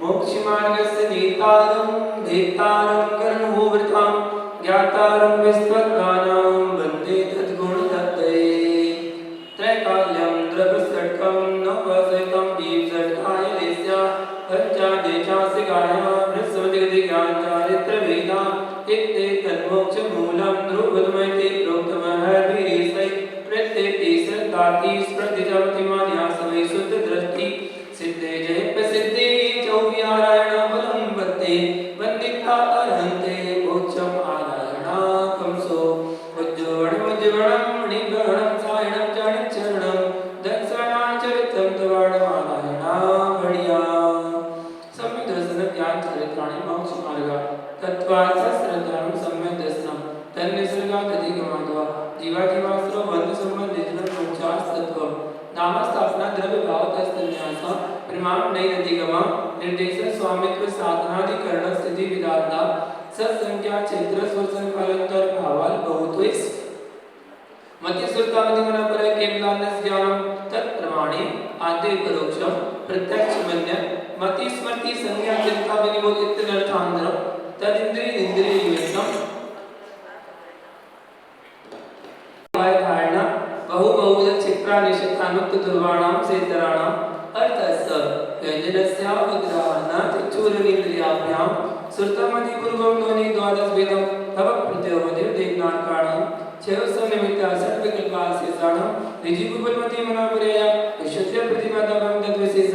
मोक्षमार्गस्य नेतारं कर्मभूवृतां ज्ञातारं विस्तृतानां वन्दे तद्गुणतत्त्वये त्रैकाल्यं द्रवषट्कं नवसहितं दीपषट्कायलेस्य पञ्चादेशासिकाय वृत्समधिगतिज्ञानचारित्रवेदा इत्ते तन्मोक्षमूलं ध्रुवदमयते प्रोक्तमहर्भिरीसै प्रत्येति श्रद्धाति स्मृतिजपतिमान्या सवै शुद्धदृष्टि सिद्धे जय प्रसिद्धे चौव्यारायण फलं वत्ते वन्दिता अरहन्ते मोक्षम् आरायणाकं सो उज्ज्वलं निगणं सायणं चरणं दक्षिणाचरितं तवाणमारायणा भणिया सम्यक् दर्शन ज्ञान चरित्राणि मोक्ष मार्ग तत्त्वात् श्रद्धां सम्यक् दर्शनं तन्निसर्गादधिगमात्वा जीवाजीवास्त्रो बंध संबंधित मोक्षास्तत्व नाम स्थापना द्रव्य भाव तस्तन्यास प्रमाण नैरतिगम निर्देश स्वामित्व साधनाधिकरण स्थिति विधाता सत्संख्या क्षेत्र स्वसंकल्पतर भावाल बहुत्वेस मति सुरतावधि मन पर केवलानस ज्ञानम तत्प्रमाणे आदि परोक्षम प्रत्यक्ष मन्य मति स्मृति संज्ञा चिंता विनिबोध इत्यर्थांतर तदिंद्रिय इंद्रिय युक्तम धारणा बहुबहुध क्षिप्रानिषिद्धानुक्त दुर्वाणां सेतराणां अर्थस्य व्यञ्जनस्यावग्रहणा चक्षुरिन्द्रियाभ्यां श्रुतमधि पूर्वं ध्वनि द्वादश वेदं तव प्रत्योवधि देवनाकाणां छेवसनिमित्ता षट्विकल्पाशेषाणां ऋजिगुपलमति मनापरेया विशुद्ध प्रतिपादकं तद्विशेष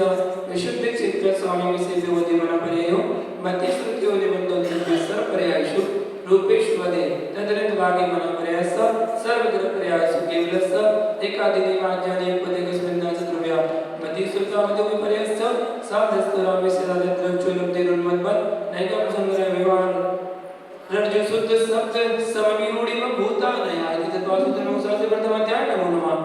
विशुद्ध क्षेत्र स्वामी विशेषोधि मनापरेयो मति श्रुत्योधि बन्धोद्विसर पर्यायषु रूपेष्वदे तदरत भागे मनापरेयस सर्वत्र पर्यायसु केवलस एकादिनि वाक्यानि उपदेकस्मिन्नाच द्रव्या मति श्रुतावधि विपर्यस्य साधस्तरा विशेषाद्रव्योलब्धिरुन्मत्पत् नैकं संग्रह विवाह रज्जु शुद्ध शब्द समविरूढ़िव भूता नया इति तत्वासुतनोसा से प्रथम अध्याय नमो नमः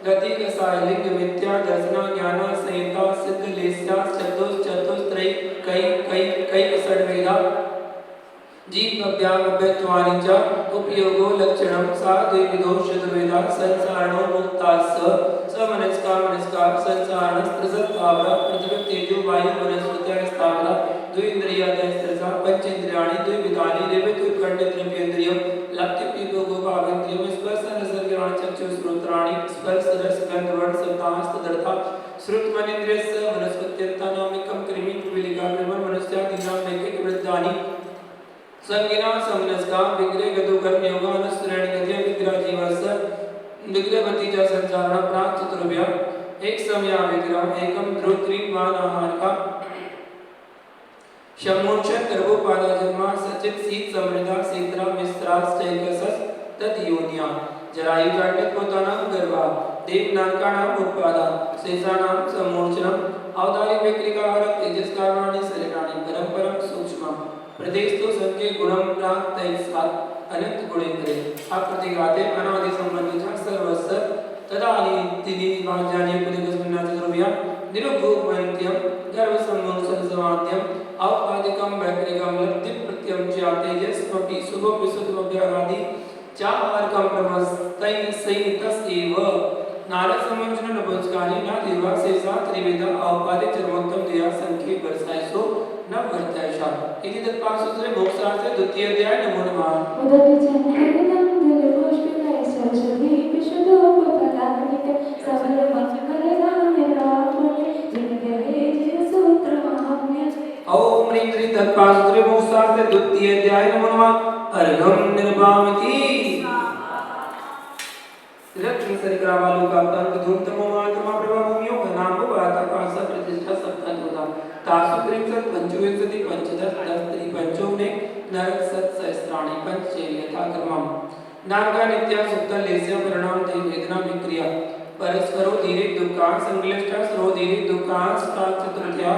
गति कसायलिंग मिथ्या दर्शना ज्ञान संहिता सिद्ध लेस्या चतुस्त्रय कई षड्वेदा जीव अभ्यामभ्यत्वानि च उपयोगो लक्षणं सा द्विविधो चतुर्वेदा संसारणो मुक्तास्स समनस्का मनस्का संसारणस्त्रसत्तावरा पृथ्वी तेजो वायु वनस्पत्य स्थावरा द्विन्द्रियादयस्त्रसा पंचेन्द्रियाणि द्विविधानि रेवतुर्कण्डद्रव्येन्द्रियं लब्धिपीपको भावेन्द्रियं स्पर्शरसज्ञान चक्षुश्रोत्राणि स्पर्श रस गंध वर्ण शब्दास्तदर्था श्रुतमनेन्द्रियस्य वनस्पत्यन्तानामिकं कृमिं विलिका ब्रह्म मनुष्यादीनां नैकिक वृद्धानि संज्ञा समनस्का विग्रह गतो कर्म योगानुसरण गतिय विग्रह जीवस्य विग्रहवती च संसारण प्राक चतुर्भ्य एक समया विग्रह एकम ध्रुत्रिवान आहारका शमोक्षण गर्भोपादा जन्मा सचित शीत समृद्धा सीत्रा मिश्राश्चैकसस तद्योनिया जरायु जाटक पोतानां गर्भा देवनाकानां उत्पादा शेषाणां समोक्षणम अवतारिक विक्रिकाहार तेजस्कारणानि शरीराणि परम्परम सूक्ष्म प्रदेश तो संके गुणम प्राक तैसात अनंत गुणेन्द्रे अप्रतिघाते अनादि संबंधिता सर्वस्व तदानि तिनि वाज्यानि उपदेशस्मिन्नाच द्रव्या निरुभूपन्त्यं गर्भ सम्मोक्षण समाद्यं औपादिकं वैक्रिकं लब्धि प्रत्यं च तेजस्वपि शुभो विशुद्धमभ्यागादि चार्कं ब्रह्मस्तैः सैतस्एव नारद सम्मोक्षण नपुंसकानि न देवा शेषा त्रिवेदा औपादिक चरमोत्तम दया संख्ये वर्षायसो न वर्तयशा इति तत्पासूत्रे मोक्षार्थे द्वितीय अध्याय नमो नमः उदतिचन्द्रनं दिलपुष्पितै सरस्वती विशुद्धोपपदानिक सबल मंगलगामिरात्मने जिनके सूत्रमाहात्म्य ओम ह्रीं श्री तत्पासूत्रे मोक्षार्थे द्वितीय अध्याय नमो नमः अर्घं निर्वामति लक्ष्मी सरिग्रावालु का पंत धूम तमो मातमा प्रभा भूमियों का नाम बाता का सब प्रतिष्ठा सब तन होता तासुत्रे पंचत्रिंशत् पंचविंशति पंचदश दश पंचोने नरक सत सहस्राणि पंचेय यथाक्रमम् नारका नित्या सुप्त लेस्य परिणाम दे वेदना विक्रिया परस्परो धीरे दुःखां संश्लिष्टा सरो धीरे दुःखां चतुर्थ्या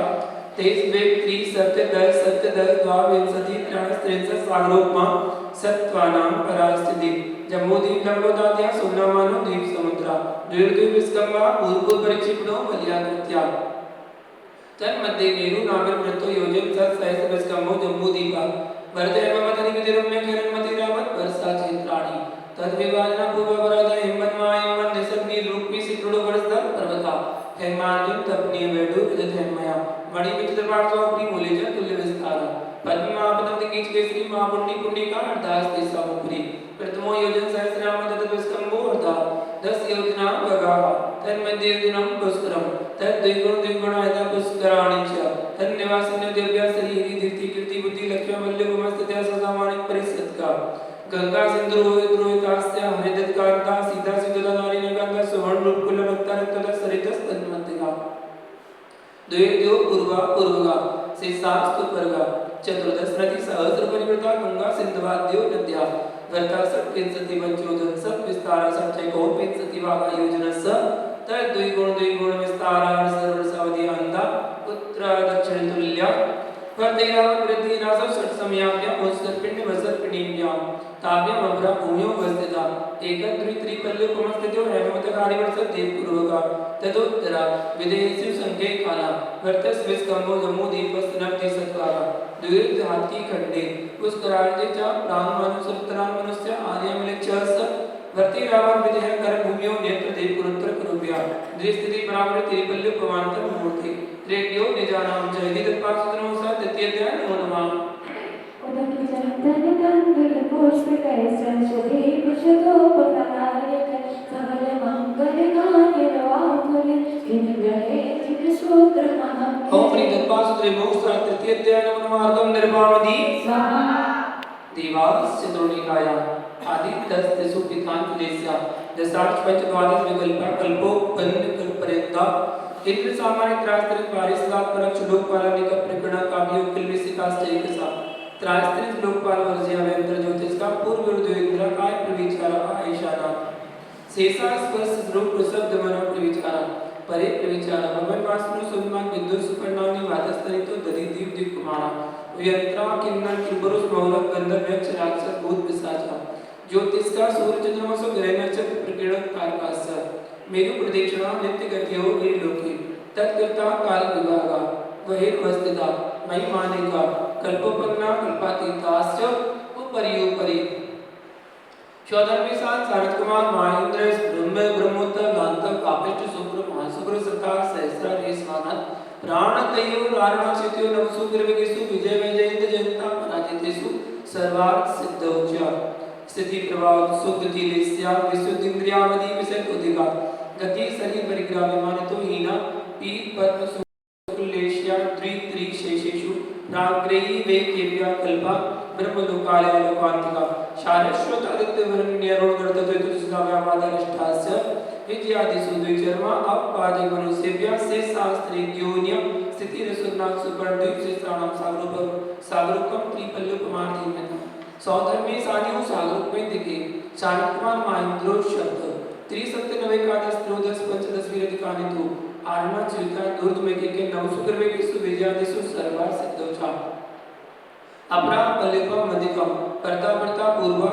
तेज वेग त्रि सत्य दस द्वाविंशति त्रिंशत् सागरोपमा सत्वानां परास्थिति जम्बूद्वीप लंबोदात्या सुब्रह्मण्यो द्वीप समुद्रा द्वीप विस्कंबा पूर्व परिक्षिप्तो बलियाकृत्या तन्मध्ये मेरु नागर वृत्तो योजन सत सहस्र विस्कंबो जम्बूद्वीपा वर्धे ममतनि विदिरम्य किरणमति रामत वर्षा क्षेत्राणि तद्विभाजना पूर्व परादा हिमन्मायमन निसर्गी रूपी सिक्रुडो वर्षदा पर्वता हेमार्जुन तपनीय वेडु विदत हेमया मणि विचित्र पार्श्व अपनी मूलेजन तुल्य विस्तार पद्मापदम दिकीच केसरी महापुण्य पुण्य का अर्धास दिशा उपरी प्रथमो योजन सहस्राम तद विस्कंबो अर्धा 10 योजना गगा तन्मध्ये योजनम पुष्करम तद द्विगुण आयता पुष्कराणि च तन निवासिन्य दिव्या शरीरी दीप्ति कीर्ति बुद्धि लक्ष्य वल्ल्य गुमस्तत्या ससामानिक परिषद का गंगा सिंधु रोहितास्य हरिदत कांता सीता सिंधुदा नारी नगंगा सुवर्ण रूप कुलमत्ता रक्तदा सरितस तन्मध्यगा द्वयो पूर्वगा से सास्तु परगा चतुर्दश नदी सहस्र परिवृता गंगा सिंधवाद्यो नद्या वर्ता सब पिंसति पंचोदन सब विस्तार संचय को पिंसति वागा योजना स तद द्विगुण विस्तारा सर्व सावधि अंधा उत्तर दक्षिण तुल्य प्रत्येगावन वृद्धि नासो षट समयाभ्या उत्सर्पिण्य वसर्पिणीभ्याम ताभ्याम अभ्रा भूम्यो वस्थिता एकद्वि त्रिपल्य उपमस्थितो हेमवतकारी वर्ष देवपूर्वका तदोत्तरा विदेहेषु संख्ये काला वर्तस विस्कंभो जम्बूद्वीपस्य नब्धि सत्वागा द्विरुद्ध हाथी खंडे पुष्करार्धे च प्राणमानुसुरतरान् मनुष्य आर्यमिले च स वर्ति रावण विदेह कर भूम्यो नेत्र देवपुरुत्र कुरुभ्या द्विस्थिति बराबर त्रिपल्य उपमांतर मूर्ति त्रेड्यो निजानां च यदि तत्पार्श्वतनो सा तृतीयध्याय नमो नमः उदकी चंदन कंदुल पुष्प कैसन शोभे कुशलोपकारायक सबल मंगल गाने रवाकुल किन गहे जिन सूत्र महा ओम श्री तत्पार्श्वतरे मोक्ष तृतीयध्याय नमो नमः अर्घं निर्वाणि स्वाहा देवास चतुर्निकाया आदि 10 दिशु पितांकुलेस्या दशार्थ पंच द्वादश विकल्पा कल्पो बंद कल्परेता इंद्र सामान्य त्रास्त्रित पारिसदा परक्ष लोकपालनिक प्रकरण काव्यो किलविसिका स्टेकसा त्रास्त्रित लोकपाल वर्ज्य अवेंद्र ज्योतिष का पूर्व विरुद्ध इंद्र काय प्रविचारा आयशाना शेषा स्पर्श रूप शब्द मनो प्रविचारा परे प्रविचारा भगवान वासुदेव सुविमान विद्युत सुपर्णानि वातस्तरितो दरिदीप दीप कुमारा यंत्रा किन्नर किंबरुष मौलक गंधर्व यक्ष राक्षस भूत पिशाच ज्योतिष का सूर्य चंद्रमा ग्रह नक्षत्र प्रकीर्णन कारकास्य मेरु प्रदक्षिणा नित्य गतियो नीलोके तत्कृता काल विभागा बहिर्वस्थिता महिमानिका कल्पोपन्ना कल्पातीतास्य उपरि चौदहवीं साल शारद कुमार महेंद्र ब्रह्मोत्तर लांतक कापिष्ट शुक्र महाशुक्र सरकार सहस्रा रेस्वानत प्राण तयो रारणा चित्यो नवसुग्र विगेसु विजय विजयित जनता पराजितेषु सर्वार्थ सिद्धौच स्थिति प्रभाव सुगति लेस्या विशुद्धिन्द्रियावधि विषय उदिका गति शरीर परिग्रह विमानितो हीना पीत पद्म सुकुलेश्या त्रि शेषेषु प्राग्रेयी वे केव्या कल्पा ब्रह्मलोकालय लोकांतिका शारश्वत आदित्य वर्ण्य रोगर्ततो तुस्लाव्यावादारिष्ठास्य विजयादिषु द्विचर्मा अपादि मनुष्येभ्यः से शास्त्रे योन्यं स्थिति रसुनां सुपर्णद्वीप से प्राणां सागरूपम त्रिपल्योपमार्थिमेन सौधर्मी सानियों सागरूप में दिखे शारद कुमार महेंद्रो शब्द त्रिसप्तनवे एकादश त्रयोदश पंचदश विरधिकानि तु आरणा चिविता दूर्ध में के नवसुकर में किसु विजयादिषु सर्वार सिद्धौचा अपरा पल्लिपम मदिकम पर्ता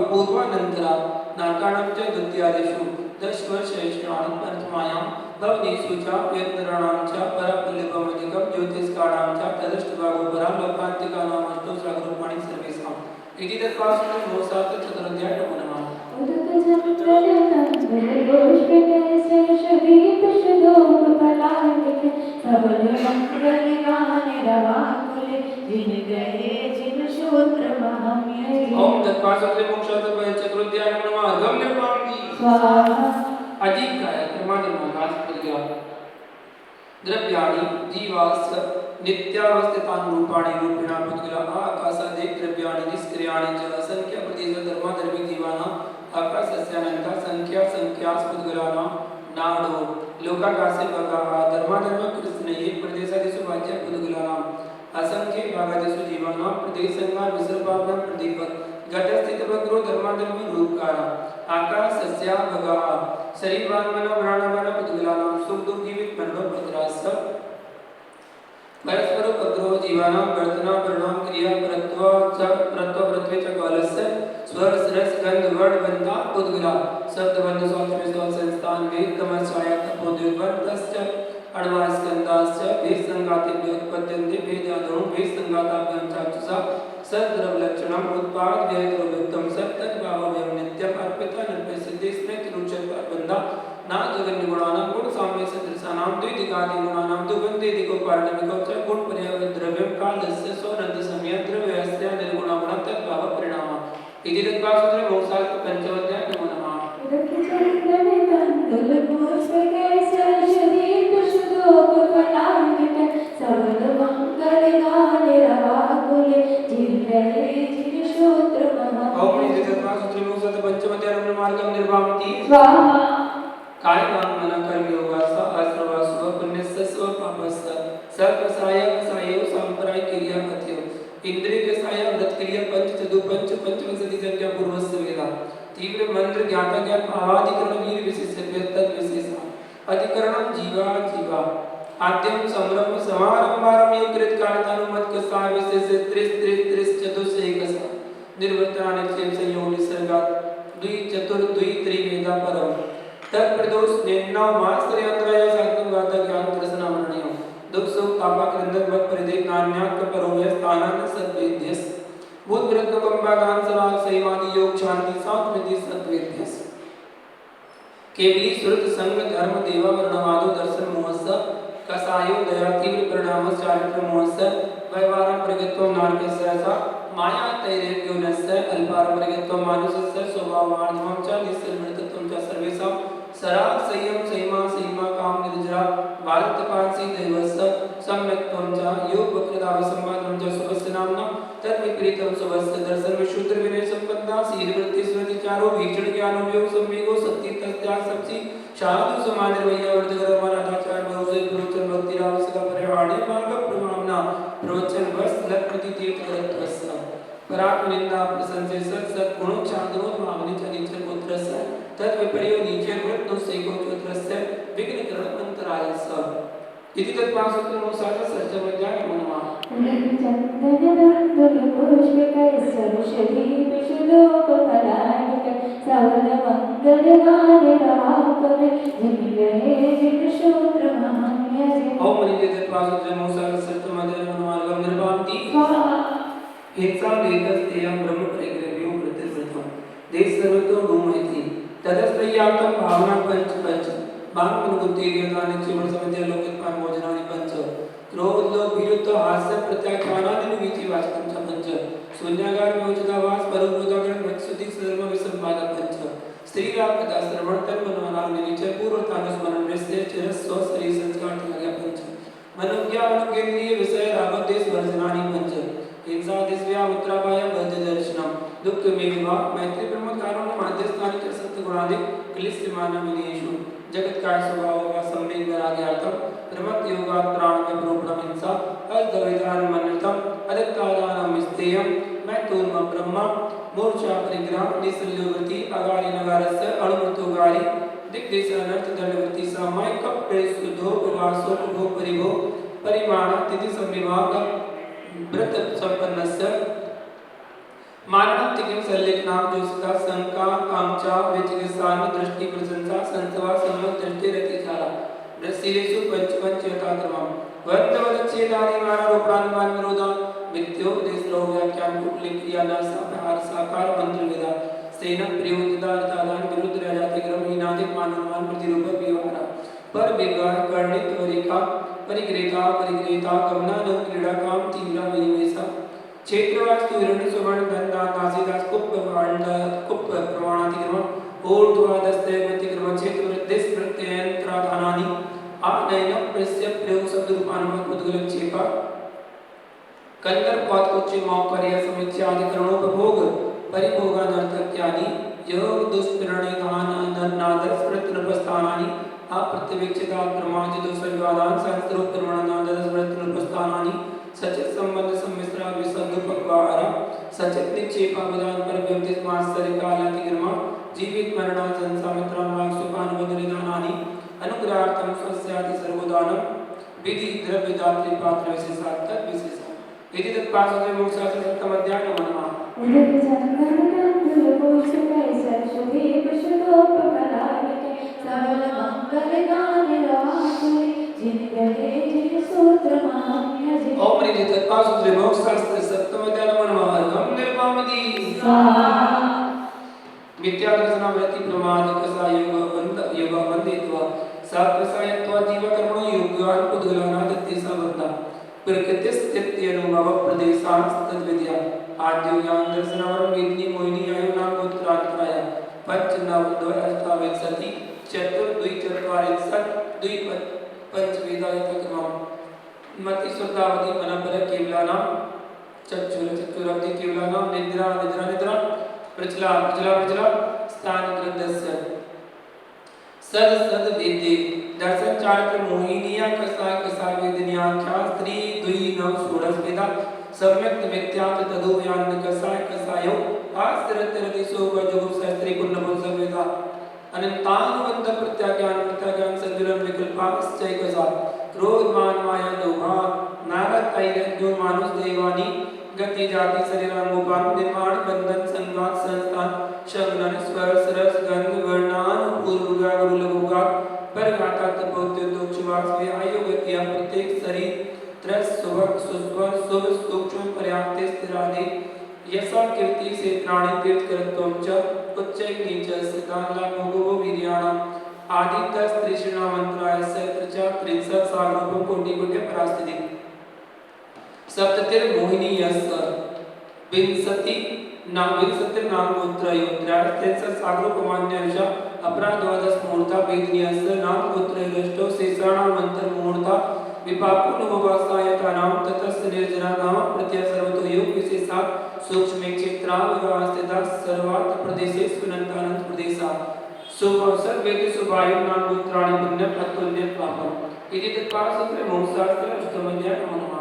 पूर्वानंतरा नारकाणां च द्वितीयादिषु 10 वर्ष श्रेष्ठाणि प्रथमायां भवनेषु च यत्नराणां च परापल्लिपम मदिकम ज्योतिष्काणां च तदष्टभागो परा लोकांतिकानां अष्टौ सागरूपाणि सर्वेषां इति तत्पार्श्वतः मोक्षार्थ चतुर्ध्याय नमो नमः उदक चंद्र कंदुल पुष्प कैसन शोभे कुशलोपकारायक सबल मंगल गाने रवाकुल जिन गहे जिन सूत्र महाम्य ओम तत्पार्श्वतः मोक्षार्थ चतुर्ध्याय नमो नमः अर्घं निर्वाणि स्वाहा अधिकाय क्रमानुसार प्रज्ञा द्रव्याणि जीवास्य नित्यावस्थितानि रूपाणि रूपिणा पुद्गला आकाशादि द्रव्याणि निष्क्रियाणि च असंख्य प्रतिशत धर्माधर्मी जीवानां आकाशस्यानंता संख्या पुद्गलानां नाडो लोकाकाशे भगाः धर्माधर्म कृष्ण ये प्रदेशादिषु वाच्य पुद्गलानां असंख्य भागदेषु जीवानां प्रदेशंगा विसर्पाभ्यां प्रदीपक घटस्थितवक्रो धर्माधर्म रूपकार आकाशस्या भगा शरीरवान्मनो प्राणमनो पुद्गलानां सुख दुख जीवित मरणो पत्रास परस्पर पत्रो जीवानां वर्तना परिणाम क्रिया प्रत्व पृथ्वी च कालस्य स्वर रस गंध वर्ण वंता पुद्गला शब्द बंध स्वात्म संस्थान वेद तमस्या तपोद्योगवन्तश्च अणवास्कन्दाश्च भेद संगाते उत्पद्यन्ते भेदादो भेद संगाताभ्यां चाक्षुषा सद्द्रवलक्षणम् उत्पाद व्ययद्रव्युक्तं सत्तद्भावव्यं नित्यम् अर्पिता निर्पसिद्धि स्मृति रुचय बंधा ना जगन्य गुणानां गुण साम्य सदृशानां द्विदिकादि गुणानां दुबन्धेदिको पारणमिको च गुण पर्याय द्रव्यं कालस्य स्वरन्त समय द्रव्यस्य निर्गुण गुण तद्भाव परिणाम इति तद्भावसूत्रे मोक्षार्थ पंचमोध्याय नमो नमः उदक चरित्र में तंतुल पुष्प केसर शरीर पुष्पोपफलान्वित सर्व मंगल गाने रवाकुले जिह्वे जिह्वश्रोत्र महा ओम इति तद्भावसूत्रे मोक्षार्थ पंचमोध्याय नमो मार्गं निर्वामति स्वाहा काय काम मन कर्म योगासा आश्रवा सुभ पुण्यस्य स्व पापस्य सर्वसाय सायो संपराय क्रिया कथ्यो इंद्रिय के साय व्रत क्रिया पंच चतु पंच पंचविंशति संख्या पूर्वस्य वेदा तीव्र मंत्र ज्ञाता ज्ञान भावाधिकरण वीर विशेष तद विशेष अधिकरणम जीवा जीवा आद्यम समरम समारंभारम योगृत कारतानुमत के साय विशेष त्रिस त्रिस त्रिस चतुर्सेकस निर्वर्तनानि क्षेम संयोग निसर्गात् द्वि चतुर द्वि त्रिवेदा परम तत्प्रदोष निन्नव मास्तर यंत्रय साधन गाता ज्ञान दर्शन अमरणीय दुख सुख तापा क्रंदन वत परिदेव नान्याक परोव्य स्थानान सद्वेद्यस भूत विरत्न कंबादान सराग सैवादी योग शांति सात्विति सद्वेद्यस केवली सुरत संग धर्म देवा वर्णवादो दर्शन मोहस्स कसायो दया तीव्र परिणाम चारित्र मोहस्स व्यवहारं प्रगत्वं नारकस्य माया तैरेव्योनस्य अल्पारपरिगत्वं मानुषस्य स्वभावार्धमं च निस्सर्वतत्वं च सर्वेषां सराग संयम संयमा संयमा काम निर्जरा भारतपांसी दैवस्य सम्यक्त्वं च योग वक्रदाव संवादं च सुभस्य नाम्ना तद्विपरीतं सुभस्य दर्शन विशुद्ध विनय संपन्ना शीलवृत्ति स्मृतिचारो वीक्षण ज्ञानोपयोग संवेगो सत्य तस्या सबसी साधु समानिर्वय वर्धकर मानाचार बहुजन प्रवचन भक्ति राम सदा परिहाणे मार्ग प्रमाणना प्रवचन वस लक्ष्मी तीर्थ करत्वस्य पराक निंदा प्रशंसे सत गुणों चांदनो भावने चनिचर पुत्रस्य तद विपर्यो नीचे वृत्तो सेको पुत्रस्य विघ्न करण अंतरायस्य इति तत्पासूत्र मोसार सर्जमध्याय नमः चंदन दंतुल पुष्प केसर शरीर पुष्पोपफलान्वित सर्व मंगल गाने रवाकुले जिह्वे जिह्वश्रोत्र महान्य ओम इति तत्पासूत्र मोसार सर्जमध्याय नमः निर्वान्ति हिंसा देतस्तेयं ब्रह्म परिग्रह्यो प्रतिव्रतम देश सर्वतो भूमैति तदस्त्रयातम भावना पंच पंच बांग अनुगुत्तीर्यतानि चिवण समध्य लोकितपान भोजनानि पंच क्रोध लोभ विरुद्ध हास्य प्रत्याख्यानानि वीचि वास्तव च पंच शून्यागार वियोजितावास परोपदागण मत्सुति सर्व विसंवाद पंच स्त्री राग कथा श्रवण तन मनोनाम निचय पूर्वतान स्मरण विषय चिरस्व शरीर संस्कार त्याग पंच मनोज्ञा अनुकेंद्रीय विषय रागदेश वर्जनानि पंच हिंसा दिव्या उत्तरापाय बद्ध दर्शनम दुख में विवाह मैत्री ब्रह्म कारण मध्यस्थानि च सत्य गुणादि क्लिश्यमान विनेषु जगत का स्वभाव व संवेग वैराग्यार्थम प्रमत योगात् प्राण में प्रोपणम हिंसा अद्वैतान मनृतम अदत्तादानम स्तेयम मैं तूर्म ब्रह्म मूर्छा परिग्रह निसल्योवृत्ति अगारि नगारस्य अणुमृतोगारि दिग्देश अनर्थ दंडवृत्ति समय कप्पे सुधो प्रवासो भोग परिभो परिमाण तिथि संविभाग व्रत संपन्नस्य मानव तिकिम सल्लेखनाम जोसका संका कामचा विचिकित्सान दृष्टि प्रशंसा संसवा सम्मत दृष्टि रतिचारा रसीलेषु पंच पंच यथाक्रमम वंदवदच्छेदानि मानरोपरान्मान विरोधा मिथ्योपदेशरो व्याख्यान कुटलिक क्रियाना साकार साकार मंत्र वेदा सेनम प्रयोगितार्थादान विरुद्ध राजाति क्रमहीनादिक मानवमान प्रतिरूपक व्यवहार पर विवाह कर्णित वरिका परिग्रहिता परिग्रहिता गमनान क्रीड़ा काम तीव्रा विनिवेशा क्षेत्रवास्तु हिरण्य सुवर्ण धन दान नासिदास कुप्प प्रमाणाधिक्रम ऊर्ध्वाधस्ते प्रतिक्रम क्षेत्र वृद्धिस प्रत्ययंत्राधानानि आनयनम प्रस्य प्रयोग शब्द रूपानुमत उद्गल क्षेपा कंदर पद उच्च मौकर्य समीक्षा अधिकरणोपभोग परिभोगानर्थक्यानि योग दुष्प्रणिधान नादर्श प्रत्यनुपस्थानानि अप्रत्यवेक्षिता प्रमाजितो सर्वादान शास्त्रोक्तर्मणानादर्श प्रत्यनुपस्थानानि सचित संबंध सम्मिश्रा विसंग पक्वारा सचित निक्षेपा विधान पर व्यवतित मास्तरी कालाति गिरमा जीवित मरणा संसामित्रान वाक सुखानुबंध निदानानि अनुग्रहार्थम स्वस्याति सर्वदानम विधि द्रव्य दात्री पात्र विशेषात् तद विशेषा इति तत्पार्श्वे मोक्षास्त्र सप्तम अध्याय नमः उदक चंदन पुष्पै सरस्वती पुष्पोपकलावते सर्व मंगल गान रवाकुले जिन गहे जिन सूत्र मान्य जिन ओम ह्रीं तत्पार्श्वे मोक्षास्त्र सप्तम अध्याय नमः अर्घम निर्मामति मिथ्या दर्शन वृत्ति प्रमाद कसा योग वंदित्वा सात्वसायत्वा जीव कर्मणो योग्यान पुद्गलाना दत्तिसा वंदा प्रकृति स्थिति अनुभव प्रदेशान तद्विद्या आद्यो ज्ञान दर्शनवरम वेदिनी मोहिनी आयु नाम गोत्रांतराय पंच नव द्वय अष्टाविंशति चतुर द्वि चत्वारिंशत् द्वि पंच वेदायतक्रमम् मति श्रद्धावती मनपर केवलानां चक्षुरवती केवलानां निद्रा निद्रा निद्रा प्रचला प्रचला प्रचला स्थान ग्रंथस्य सद सद वेदे दर्शन चारित्र मोहिनिया कसा वेदनियाख्या स्त्री द्वि नव षोडश वेदा सम्यक मिथ्यात तदोयान कसायो आस्तिरतिरदिशो वजुगु शास्त्री पुण्यपुंस वेदा अनंतानुबंध प्रत्याज्ञान संजुलन विकल्पाश्चय कसा क्रोध मान माया लोभा नारद तैरज्ञो मानुष देवानी गति जाति शरीरांगोपान निर्माण बंधन संघात संस्थान शगनन स्वर सरस गंध वर्णान पूर्वगा गुरु लघुगा परघाता तपोत्य दोक्षवास वे आयु गतिया प्रत्येक शरीर त्रस सुभग सुस्वर शुभ सूक्ष्म पर्याप्त स्थिरादि यसा कीर्ति से प्राणी तीर्थ करतों च उच्चै नीच सिद्धांला भोगो वीर्याणाम आदि 10 त्रिशुणा मंत्राय सत्रचा 63 सागरोपम कोटि कोटि परास्थिति सप्ततिर मोहिनी यस्स विंशति नाम गोत्रयो त्रयस्त्रिंशत् सागरोपमान्यंश अपरा 12 मुहूर्ता वेदनीयस्य नाम गोत्रयोष्टो शेषाणां मंत्र मुहूर्ता विपाकुनुभवासायता नाम ततस्य निर्जना नाम प्रत्यय सर्वतो योग विशेषात् सूक्ष्म क्षेत्रावस्थिता सर्वात् प्रदेशे सुनंतानंद प्रदेशा शुभ अवसर वेद सुभायु नाम गोत्राणि पुण्य अतुल्य पापम इति तत्पार्श्वे मोक्षास्त्र अष्टम अध्याय नमः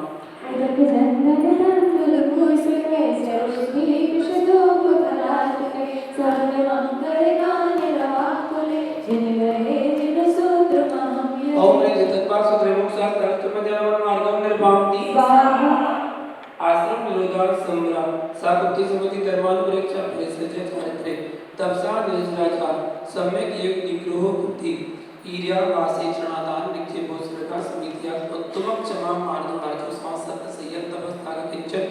उदक चंदन पुष्पै सरस्वती पुष्पोपकलावते सर्व मंगल गान रवाकुले जिन गहे जिन सूत्र मान्य ओम ह्रीं तत्पार्श्वे मोक्षास्त्र अष्टम अध्याय नमः अर्घम निर्मामति आश्रम निरोधा संग्राम साकुप्ति समिति धर्मानुपरीक्षा परिसृज्य चारित्रे तपसा निजराजा सम्यक योग निग्रह कृति ईर्या वासे क्षणादान निक्षेपो स्वर्गा समितिया उत्तम क्षमा मार्ग राजो सांसत संयम तपस्ताग किंचन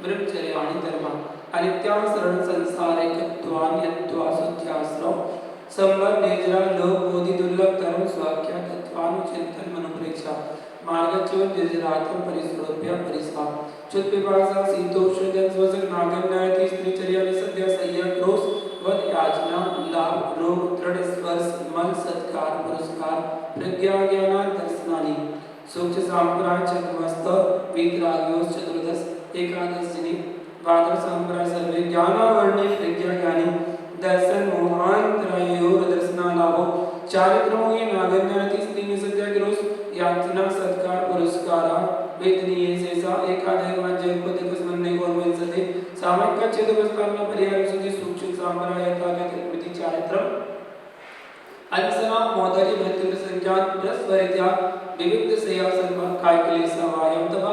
ब्रह्मचर्याणि धर्मा अनित्या शरण संसारे कत्वान्यत्वा सुत्याश्रव संवर निजरा लोक बोधि दुर्लभ धर्म स्वाख्या तत्वानुचिंतन मनुपरीक्षा मार्गच्युत निर्जरात्म परिसरोप्य परिसा चुत विभाषा शीतोष्ण जन स्वसक नागन नयति स्त्रीचर्या निसद्या सह्य क्रोश वद याचना लाभ रोग दृढ़ स्पर्श मन सत्कार पुरस्कार प्रज्ञा ज्ञान दर्शनानि सूक्ष्म सांप्राय चतुर्मस्त वीतराग्योस चतुर्दश एकादश जिनि वादर सांप्राय सर्वे ज्ञानावर्णे प्रज्ञा ज्ञानी दर्शन मोहांतरायो दर्शना लाभो चारित्रों ये नागन्यति स्त्री निसद्या क्रोश याचना सत्कार पुरस्कारा वेदनीय शेषा एकादश मध्य पदकस मन्ने गोर्वंसते सामयिक चतुर्दशकर्म परिहार सुधि सूक्ष्म सांप्रायता कृति चारित्रम अंसना मोदरी मृत्यु संज्ञान प्रस्वरित्या विविध सेया संभाग कायकले सवायम तब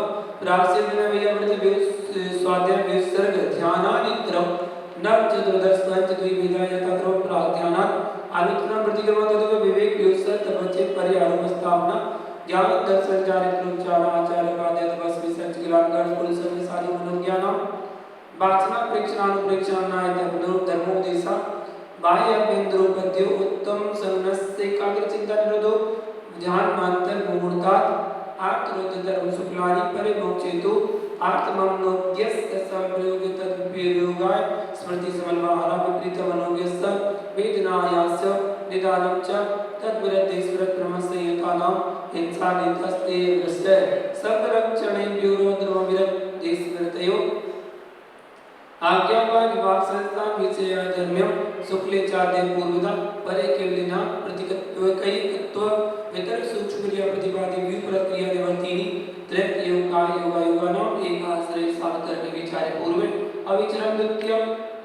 प्राचीन नवया पृथ्वी स्वाध्याय विसर्ग ध्यानानित्रम नव चतुर्दश पंच द्विविधा यथा प्राध्यानात् आलोचना प्रतिक्रमण तत्व विवेक व्युत्सर तपचित परिहार स्थापना ज्ञान दर्शन चारित्रोच्चार आचार्य पादे तपस विसर्ज गिलांगर कुल सब साधु मनोज्ञानम वाचना प्रेक्षणानुप्रेक्षण नायतनो धर्मोपदेशा बाह्य अभ्यंतरोपद्यो उत्तम संनस्य एकाग्र चिंतन निरोधो ध्यान मंत्र मुहूर्तात् आर्तरोध धर्म शुक्लानि परिमोक्षेतु आत्ममनोद्यस्य संप्रयोग तद्वियोगाय स्मृति समन्वहारा विपरीत मनोज्ञस्य वेदनायास्य निदानं च तद्विरतेश्वर ब्रह्मसंयतानां हिंसा नेतस्ते वृष्टे सर्वरक्षणे व्यूरोद्रवविरत देशविरतयो आज्ञावान विभाग संस्थान विषय धर्म्यम शुक्ले चार्दे पूर्वदा परे केवलिना प्रतिकत्व कईकत्व इतर सूक्ष्म क्रिया प्रतिपादि व्यू प्रक्रिया निवर्तिनी त्रैत योगा योगा योगानां विचरम द्वितीयम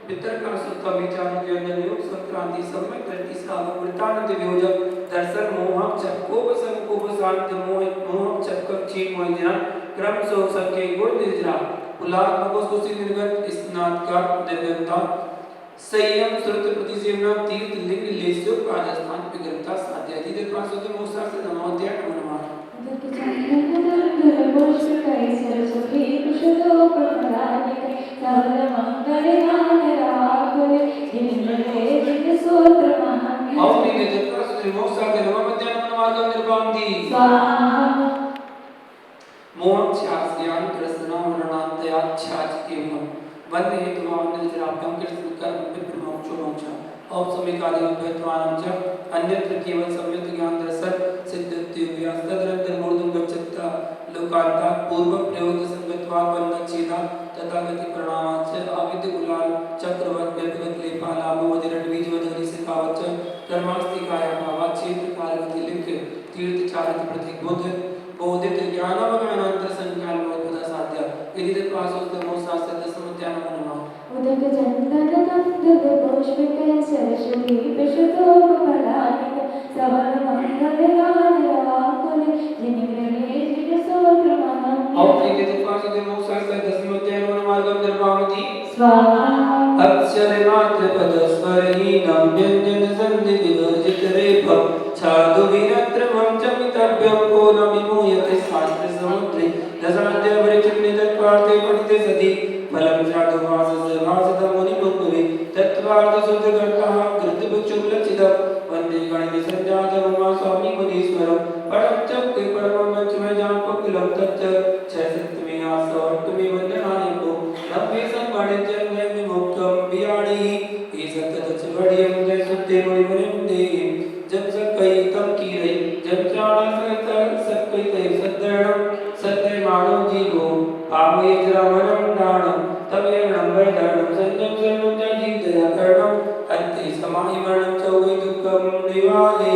वितर्कम सुत्तम विचारम ज्ञान योग संक्रांति समय धरती सागर वृतानंद वियोजक दर्शन मोहक चक्कोप संकोप शांत मोहक चक्कर चीन मोहिजना क्रम सो संके गुण निर्जरा उलाद मगोस कुसी निर्गत स्नात का निर्गता संयम श्रुत प्रतिसेवना तीर्थ लिंग लेस्यो राजस्थान पिगरता साध्य आदि देव पास होते मोसा से नमोद्या नमः मोहन छाछ ज्ञान कृष्णा मरणांतया छाछ एवं वंदे हेतुवान निजराभ्यम कृष्ण कर्म विप्र मोक्षो मोक्ष और समिकादि विद्वानां च अन्यत्र केवल सम्यक ज्ञान दर्शन सिद्धत्य व्यास्तदरंतर मूर्धं गच्छता लोकांता पूर्व प्रयोग संगत्वा वन्नच्छेदा तथागति प्रणामाच आविद्य गुलाल चक्रवत व्यपगत लेपाला मोदिरट बीजवदगनि सिखावच कर्मास्ति काया भावा क्षेत्र कारगति लिंक तीर्थ चारित प्रतीक बुद्ध बोधित ज्ञानवज्ञानांतर संकाल मोदपदा साध्य यदि पासोस्त मोसास्त दसमत्यान मनवा उदक चंदन कंदुक पुष्प कैसर शुभि विशुद्धोप फलानिक सवल मंगल गान राकुल जिन ग्रहे जिन सोत्र महम और यदि पासोस्त मोसास्त दसमत्यान मनवार्गम निर्वामति स्वाहा अक्षर मात्र पद स्वरहीनम व्यंजन संधि विवर्जित रेफ छादु विनत्रमं चमितभ्यं को न विमूयते शास्त्र समुद्रे दशाद्य वृचित निदत् पार्थे पठिते सति फलं छादु भासस भासत मुनि मुकुरे तत्वार्थ शुद्ध कर्ता कृत बुचुलचिदं वंदे गणि संजात उमा स्वामी मुनीश्वरं परम चक्के परम मंचमय जान पकुलं तच्च छह सत्तमे आसवट्टमे वंदनायको नव्वे संवाणिज्यं वै विमुक्तं वियाणि ईसत तच वडियं जय सुते मुनि मुनिं जब सकई तम की रही जब चाणा सकल सकई तय सद्दरणम सत्य मानव जीवो पावये जरावरम दानम तब एवं वैधरणम संजम सर्वम जय दया करणम अंते समाहि मरणम चौवै दुःखम निवारे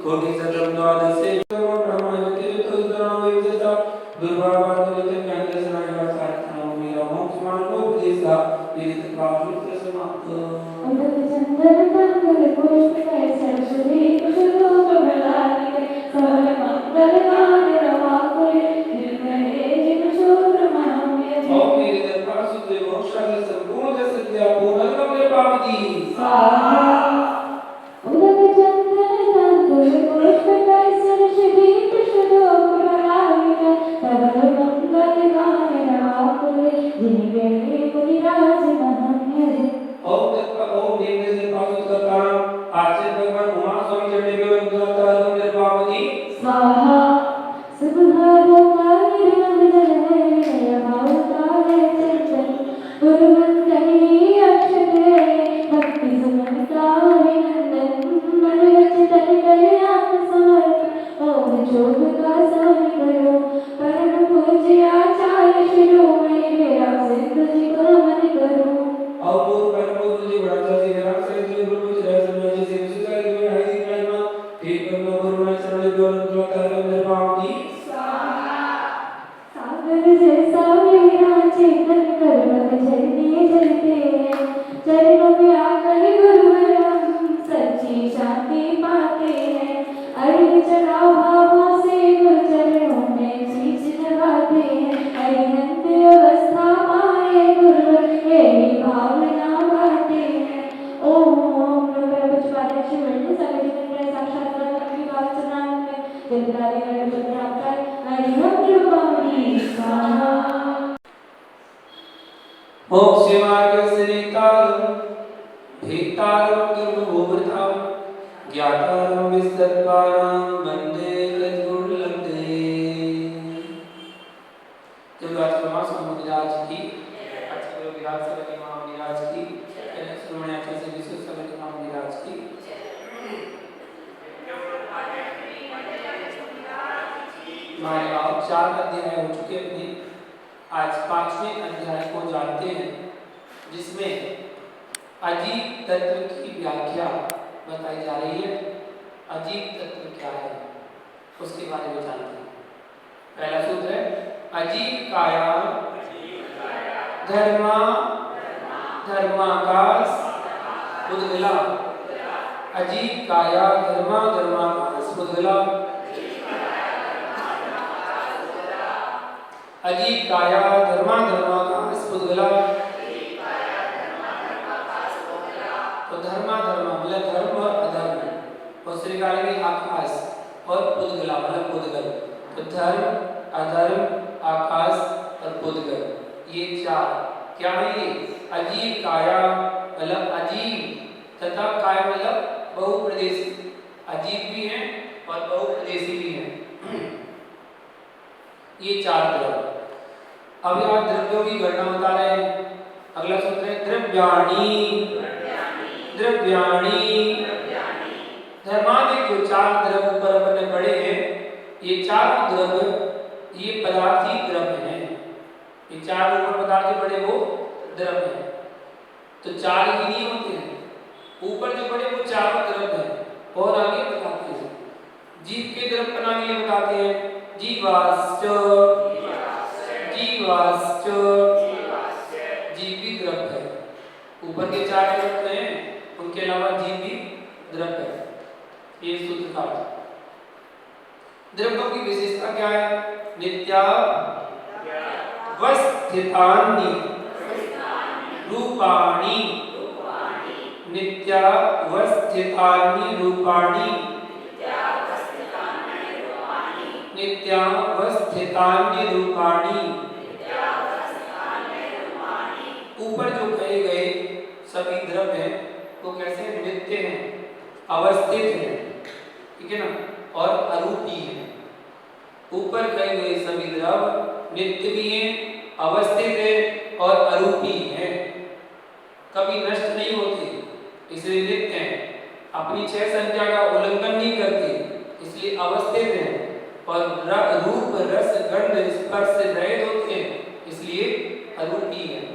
कोटि सतम द्वादशे ब्रह्मायते तुलसरणो विजता दुर्भावादवते ज्ञानदर्शनाय सार्थनाम मेरा मोक्ष मार्गो उपदेशा विदित पावुत्र समाप्त उदक चंदन कंदुक पुष्प कैसर शुभि विशुद्धोप फलानिक सवल मंगल गान राकुल जिन ग्रहे जिन सोत्र महम और मेरे दरबार सुधे मोक्षा के संपूर्ण सत्या पूर्णगम निर्वामति स्वाहा उदक चंदन कंदुक पुष्प कैसर शुभि विशुद्धोप फलानिक सवल मंगल गान राकुल जिन ग्रहे मुनि राज महम ओम देव से पासुत का कारण आचार्य भगवान उमा स्वामी चढ़े हुए उद्धार निर्वामति स्वाहा सुबहारो कायरम जय भावतारे चंचल गुरुवंदनी अक्षते भक्ति सुमन काविनंदन मन रचितन कल्याण समर्थ ओम जोग का स्वामी करो परम पूज्य आचार्य शिरोमणि मेरा सिद्ध जी को नमन करो और परम जी बड़ा जी मेरा से जो गुरु जी रह समय जी से सुधार हुए है जी महिमा ठीक करना गुरु में शरण जो तार निर्वामति सागर जैसा मेरा चेतन कर्मक जलते जलते चरणों में आकर गुरुवरम सच्ची शांति पाते हैं अर्घ चढ़ाओ भावों से गुरु चरणों में शीश नवाते हैं अरिहंत अवस्था पाए गुरुवर यही भावना गाते हैं ओम नमः पुष्पाध्यक्ष शिवलिंग सगजित साक्षात्कार की बात सुनाने में जलदारी गणपति प्राप्त हरिहम कृपामणि स्वाहा मोक्ष मार्ग श्रीतारम भीतारम गर्भभूवृताम ज्ञातारम विस्तत्पारम वंदे तद्गुरुलब्धे जब राजकुमार स्वामी विराज की अच्छे विराज सभी मां विराज की सुमने अच्छे से विश्व सभी मां विराज की हमारे अब 4 अध्याय हो चुके अपने आज 5वें अध्याय को जानते हैं जिसमें अजीब तत्व की व्याख्या बताई जा रही है। अजीब तत्व क्या है उसके बारे में जानते हैं। पहला सूत्र है अजीब काया धर्मा धर्माकाश उद्गला, अजीब काया धर्माकाश उद्गला, अजीब काया धर्माकाश उद्गला। तो धर्मा मतलब धर्म और अधर्म, और श्रीकाल में आकाश और पुद्गला मतलब पुद्गल। तो धर्म अधर्म आकाश और पुद्गल, ये चार क्या है? ये अजीब काया मतलब अजीब तथा काय मतलब बहुप्रदेशी, अजीब भी है और बहुप्रदेशी भी है, ये चार द्रव्य। अब यहाँ द्रव्यों की गणना बता रहे हैं। अगला सूत्र है द्रव्याणि, द्रव्याणि धर्मादि जो चार द्रव्य ऊपर अपन ने पढ़े हैं, ये चार द्रव्य ये पदार्थी द्रव्य हैं। ये चार ऊपर पदार्थ पढ़े वो द्रव्य हैं। तो चार ही नहीं होते हैं, ऊपर जो पढ़े वो चारों द्रव्य हैं। और आगे बताते हैं जीव के द्रव्य बनाने के लिए बताते हैं जीवाश्च, जीवाश्च जीव भी द्रव्य है। ऊपर के चार द्रव्य हैं, उनके अलावा जीव भी द्रव्य है। ये सूत्र का द्रव्यों की विशेषता क्या है? नित्यावस्थितानि रूपाणि, नित्यावस्थितानि रूपाणि, नित्यावस्थितानि रूपाणि। ऊपर जो कहे गए सभी द्रव्य हैं वो कैसे नित्य हैं, अवस्थित हैं, ठीक है ना, और अरूपी हैं। ऊपर कहे गए सभी द्रव्य नित्य भी हैं, अवस्थित हैं और अरूपी हैं, कभी नष्ट नहीं होते, इसलिए नित्य हैं। अपनी छह संख्या का उल्लंघन नहीं करते, इसलिए अवस्थित हैं। और रूप रस गंध स्पर्श से रहित होते हैं, इसलिए अरूपी हैं।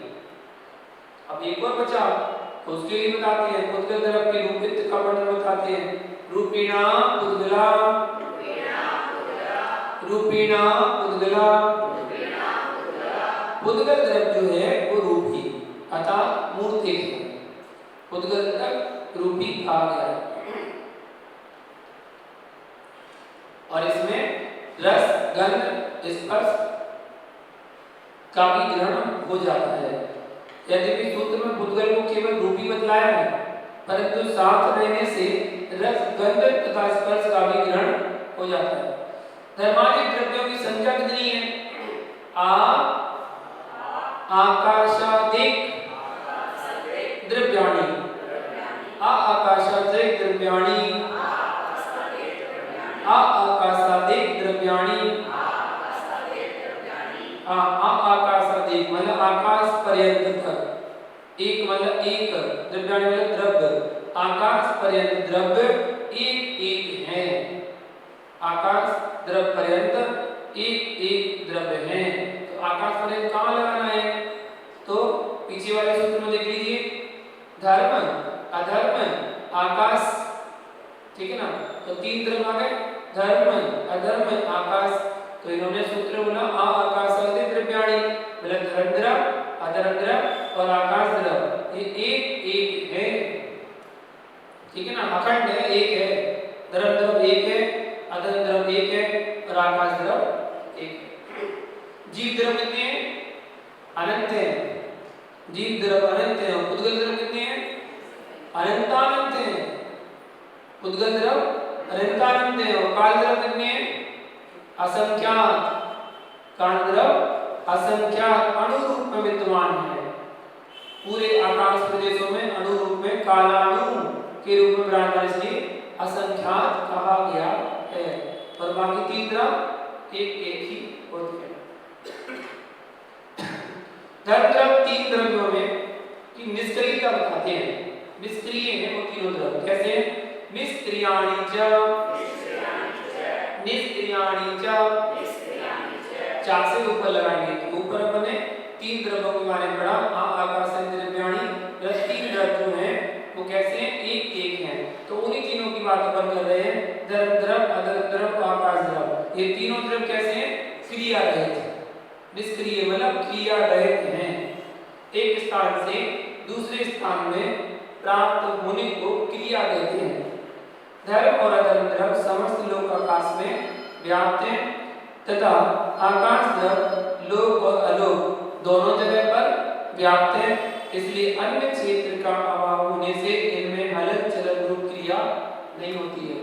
अब एक और बचा, तो उसके लिए बताते हैं पुद्गल द्रव्य के रूपित का वर्णन बताते हैं। रूपिणा पुद्गला, रूपिणा पुद्गला। पुद्गल द्रव्य जो है वो रूपी अर्थात मूर्तिक है। पुद्गल द्रव्य रूपी कहा गया है। और इसमें रस गंध स्पर्श का भी ग्रहण हो जाता है। यद्यपि सूत्र में पुद्गल को केवल रूपी बतलाया है, परंतु साथ रहने से रस गंध तथा स्पर्श का भी ग्रहण हो जाता है। धर्मादि द्रव्यों की संख्या कितनी है? आकाशादिक द्रव्याणि, आकाशादिक द्रव्याणि, आकाशादिक द्रव्याणि। आकाशादिक मतलब आकाश पर्यंत तक, एक मतलब एक, द्रव्याणि मतलब द्रव्य, आकाश पर्यंत द्रव्य एक एक है। आकाश द्रव्य पर्यंत एक एक द्रव्य है। तो आकाश पर्यंत कहाँ लगाना है? तो पीछे वाले सूत्र में देख लीजिए, धर्म अधर्म आकाश, ठीक है ना। तो तीन द्रव्य आ गए, धर्म अधर्म आकाश। तो इन्होंने सूत्र बोला आकाशादि द्रव्याणि मतलब धर्म द्रव्य अधर्म द्रव्य और आकाश द्रव्य, ये एक एक है, ठीक है ना, अखंड है, एक है। धर्म द्रव्य एक है, अधर्म द्रव्य एक है और आकाश द्रव्य एक है। जीव द्रव्य कितने हैं? अनंत है। जीव द्रव्य अनंत है। और पुद्गल द्रव्य कितने हैं? अनंतानंत है। पुद्गल द्रव्य अनंतानंत है। और काल द्रव्य कितने हैं? असंख्यात। काल द्रव्य असंख्यात अणु रूप में विद्यमान है। पूरे आकाश प्रदेशों में अणु रूप में कालाणु के रूप में विराजमान, इसलिए असंख्यात कहा गया है। और बाकी तीन द्रव्य एक एक ही होते हैं। धर्म द्रव्य तीन द्रव्यों में की निष्क्रियता बताते हैं। निष्क्रिय है वो तीनों द्रव्य, कैसे? निष्क्रियाणि च, निष्क्रियाणि च, चार से ऊपर लगाएंगे। तो ऊपर अपने तीन द्रव्यों के बारे में पढ़ा, आकाशादि द्रव्याणि, तीन द्रव्य जो हैं वो कैसे हैं? एक एक हैं। तो उन्हीं तीनों की बात अपन कर रहे हैं, धर्म द्रव्य अधर्म द्रव्य आकाश द्रव्य। ये तीनों द्रव्य कैसे हैं? क्रिया रहित, निष्क्रिय मतलब क्रिया रहित हैं। एक स्थान से दूसरे स्थान में प्राप्त होने को क्रिया कहते हैं। धर्म और अधर्म द्रव्य समस्त लोक आकाश में व्याप्त हैं तथा आकाश द्रव्य लोक और अलोक दोनों जगह पर व्याप्त है, इसलिए अन्य क्षेत्र का अभाव होने से इनमें हलन चलन रूप क्रिया नहीं होती है।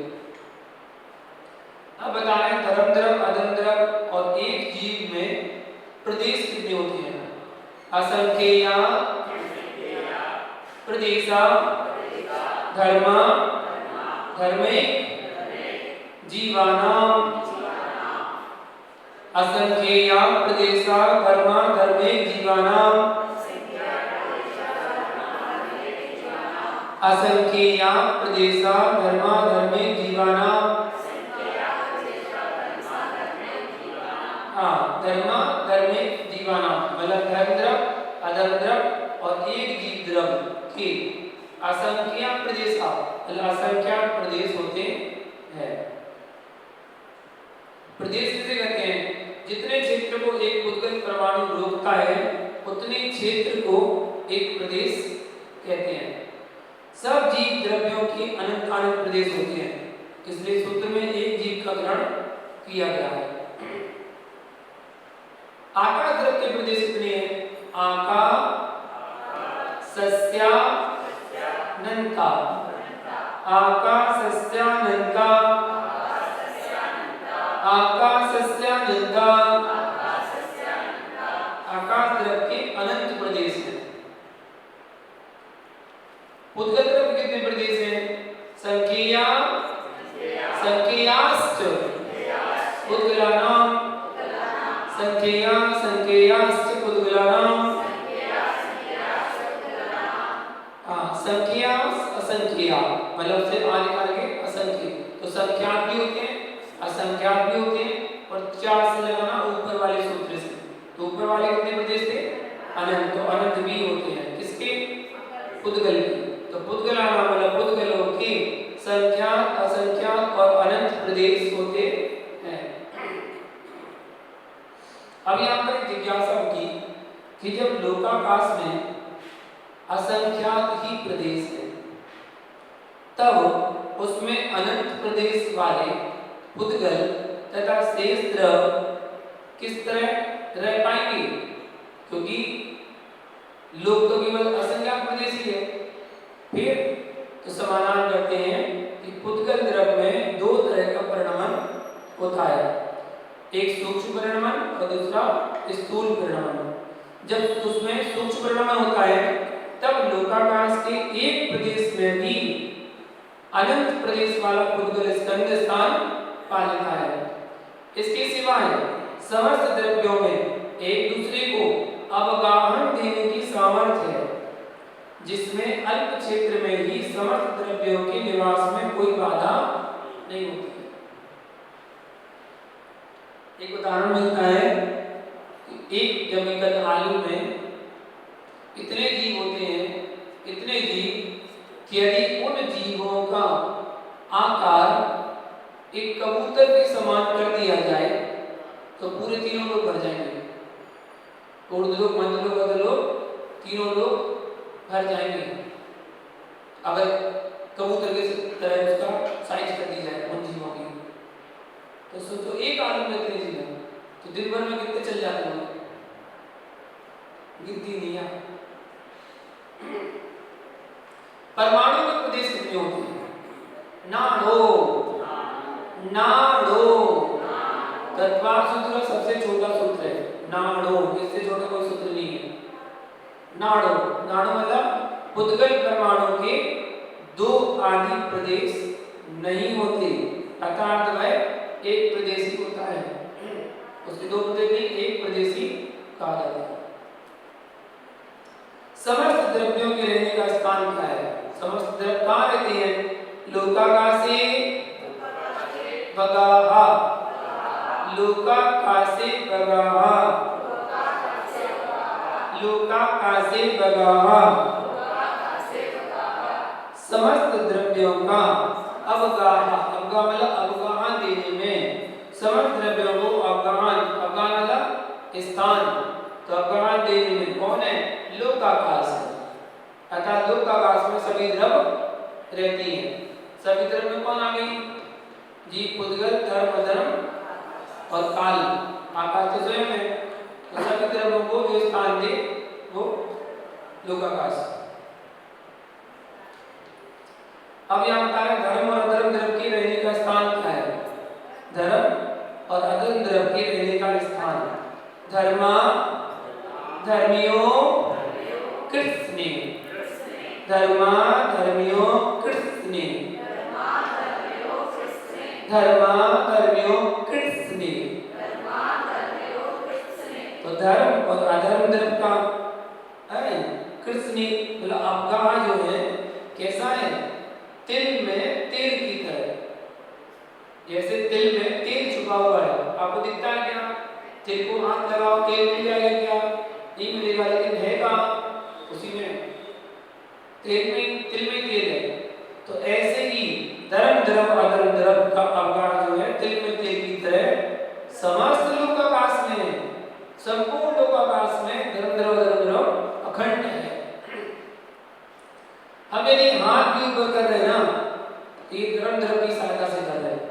अब बता रहे हैं धर्म द्रव्य अधर्म द्रव्य और एक जीव में प्रदेश कितने होते हैं? असंख्येया प्रदेशा धर्मा धर्मेक जीवानाम। असंख्येया प्रदेशा धर्मा धर्मेक जीवानाम। असंख्येया प्रदेशा धर्मा धर्मेक जीवानाम। हाँ, धर्मा धर्मेक जीवानाम मतलब धर्म द्रव्य अधर्म द्रव्य और एक जीव द्रव्य के असंख्य प्रदेश मतलब असंख्य प्रदेश होते हैं। प्रदेश किसे कहते हैं? जितने क्षेत्र को एक उद्गत परमाणु रोकता है उतने क्षेत्र को एक प्रदेश कहते हैं। सब जीव द्रव्यों के अनंत अनंत प्रदेश होते हैं, इसलिए सूत्र में एक जीव का ग्रहण किया गया है। आकाश द्रव्य के प्रदेश कितने हैं? आकाश सस्यानंता आकाशस्यानंता आकाशस्यानंता। आकाश द्रव्य के अनंत प्रदेश हैं। उद्गत द्रव्य कितने प्रदेश हैं? संख्या संख्याश्च उद्गलानाम संख्या संख्याश्च उद्गलानाम। संख्या असंख्या मतलब से आगे आगे असंख्य, तो संख्यात भी होते हैं असंख्यात भी होते हैं और चार से लगाना ऊपर वाले सूत्र से। तो ऊपर वाले कितने प्रदेश थे? अनंत, तो अनंत भी होते हैं किसके? पुद्गल के। तो पुद्गलाना मतलब पुद्गलों के संख्यात असंख्यात और अनंत प्रदेश होते हैं। अब यहाँ पर जिज्ञासा होगी कि जब लोकाकाश में असंख्यात ही प्रदेश है तब उसमें अनंत प्रदेश वाले पुद्गल तथा शेष द्रव्य किस तरह रह पाएंगे? क्योंकि लोक तो केवल असंख्यात प्रदेश ही है। फिर तो समाधान करते हैं कि पुद्गल द्रव्य में दो तरह का परिणमन होता है, एक सूक्ष्म परिणमन और दूसरा स्थूल परिणमन। जब उसमें सूक्ष्म परिणमन होता है तब लोकाकाश के एक प्रदेश में भी अनंत प्रदेश वाला पुद्गल स्कंद स्थान पा लेता है। इसके सिवाय समस्त द्रव्यों में एक दूसरे को अवगाहन देने की सामर्थ्य है, जिसमें अल्प क्षेत्र में ही समस्त द्रव्यों के निवास में कोई बाधा नहीं होती है। एक उदाहरण मिलता है कि एक जमीकत आलू में इतने जीव होते हैं, इतने जीव कि यदि उन जीवों का आकार एक कबूतर के समान कर दिया जाए तो पूरे तीनों लोग भर जाएंगे। उर्दू लोग, मंद लोग, अदर लोग, तीनों लोग भर जाएंगे अगर कबूतर के तरह उसका साइज कर दी जाए उन जीवों की। तो सोचो एक आलू में इतने जीव हैं तो दिन भर में कितने चल जाते हैं? गिनती नहीं है। परमाणु के प्रदेश कितने होते हैं? नाड़ो नाड़ो तत्वार सूत्र सबसे छोटा सूत्र है नाड़ो, इससे छोटा कोई सूत्र नहीं है। नाड़ो नाड़ो मतलब पुद्गल परमाणु के दो आदि प्रदेश नहीं होते, अर्थात वह एक प्रदेश ही होता है। उसके दो प्रदेश नहीं, एक प्रदेश ही कहा जाता है। समस्त द्रव्यों के रहने का स्थान क्या है? समस्त द्रव्य कहाँ रहते हैं? लोकाकाशे बगाहा लोकाकाशे बगाहा लोकाकाशे बगाहा। समस्त द्रव्यों का अवगाहा, अवगाह मतलब अवगाहन देने में, समस्त द्रव्यों को अवगाहन, अवगाहन मतलब स्थान, तो अवगाहन देने में कौन है? लोकाकाश है। अर्थात लोकाकाश में सभी द्रव रहती हैं। सभी द्रव में कौन आ गई? जीव, पुद्गल, धर्म, अधर्म और काल। आकाश तो स्वयं है, तो सभी द्रव्यों को जो स्थान दे वो लोकाकाश। अब यहाँ बता रहे धर्म और अधर्म द्रव के रहने का स्थान क्या है? धर्म और अधर्म द्रव के रहने का स्थान धर्मा धर्मियों कृष्णे, धर्मा धर्मियों कृष्णे, धर्मा धर्मियों कृष्णे। तो धर्म और अधर्म द्रव का कृष्णे मतलब अवगाह जो है कैसा है? तिल में तेल की तरह। जैसे तिल में तेल छुपा हुआ है, आपको दिखता है क्या? तिल को हाथ लगाओ तेल मिल जाएगा क्या? नहीं मिलेगा, लेकिन है कहाँ? उसी में तिल में तेल है। तो ऐसे ही धर्म द्रव अधर्म द्रव का अवगाह जो है तिल में तेल की तरह समस्त लोकाकाश में, संपूर्ण लोकाकाश में धर्म द्रव अधर्म द्रव अखंड है। हम यदि हाथ भी ऊपर कर रहे हैं ना, तो ये धर्म द्रव की सहायता से कर रहे हैं।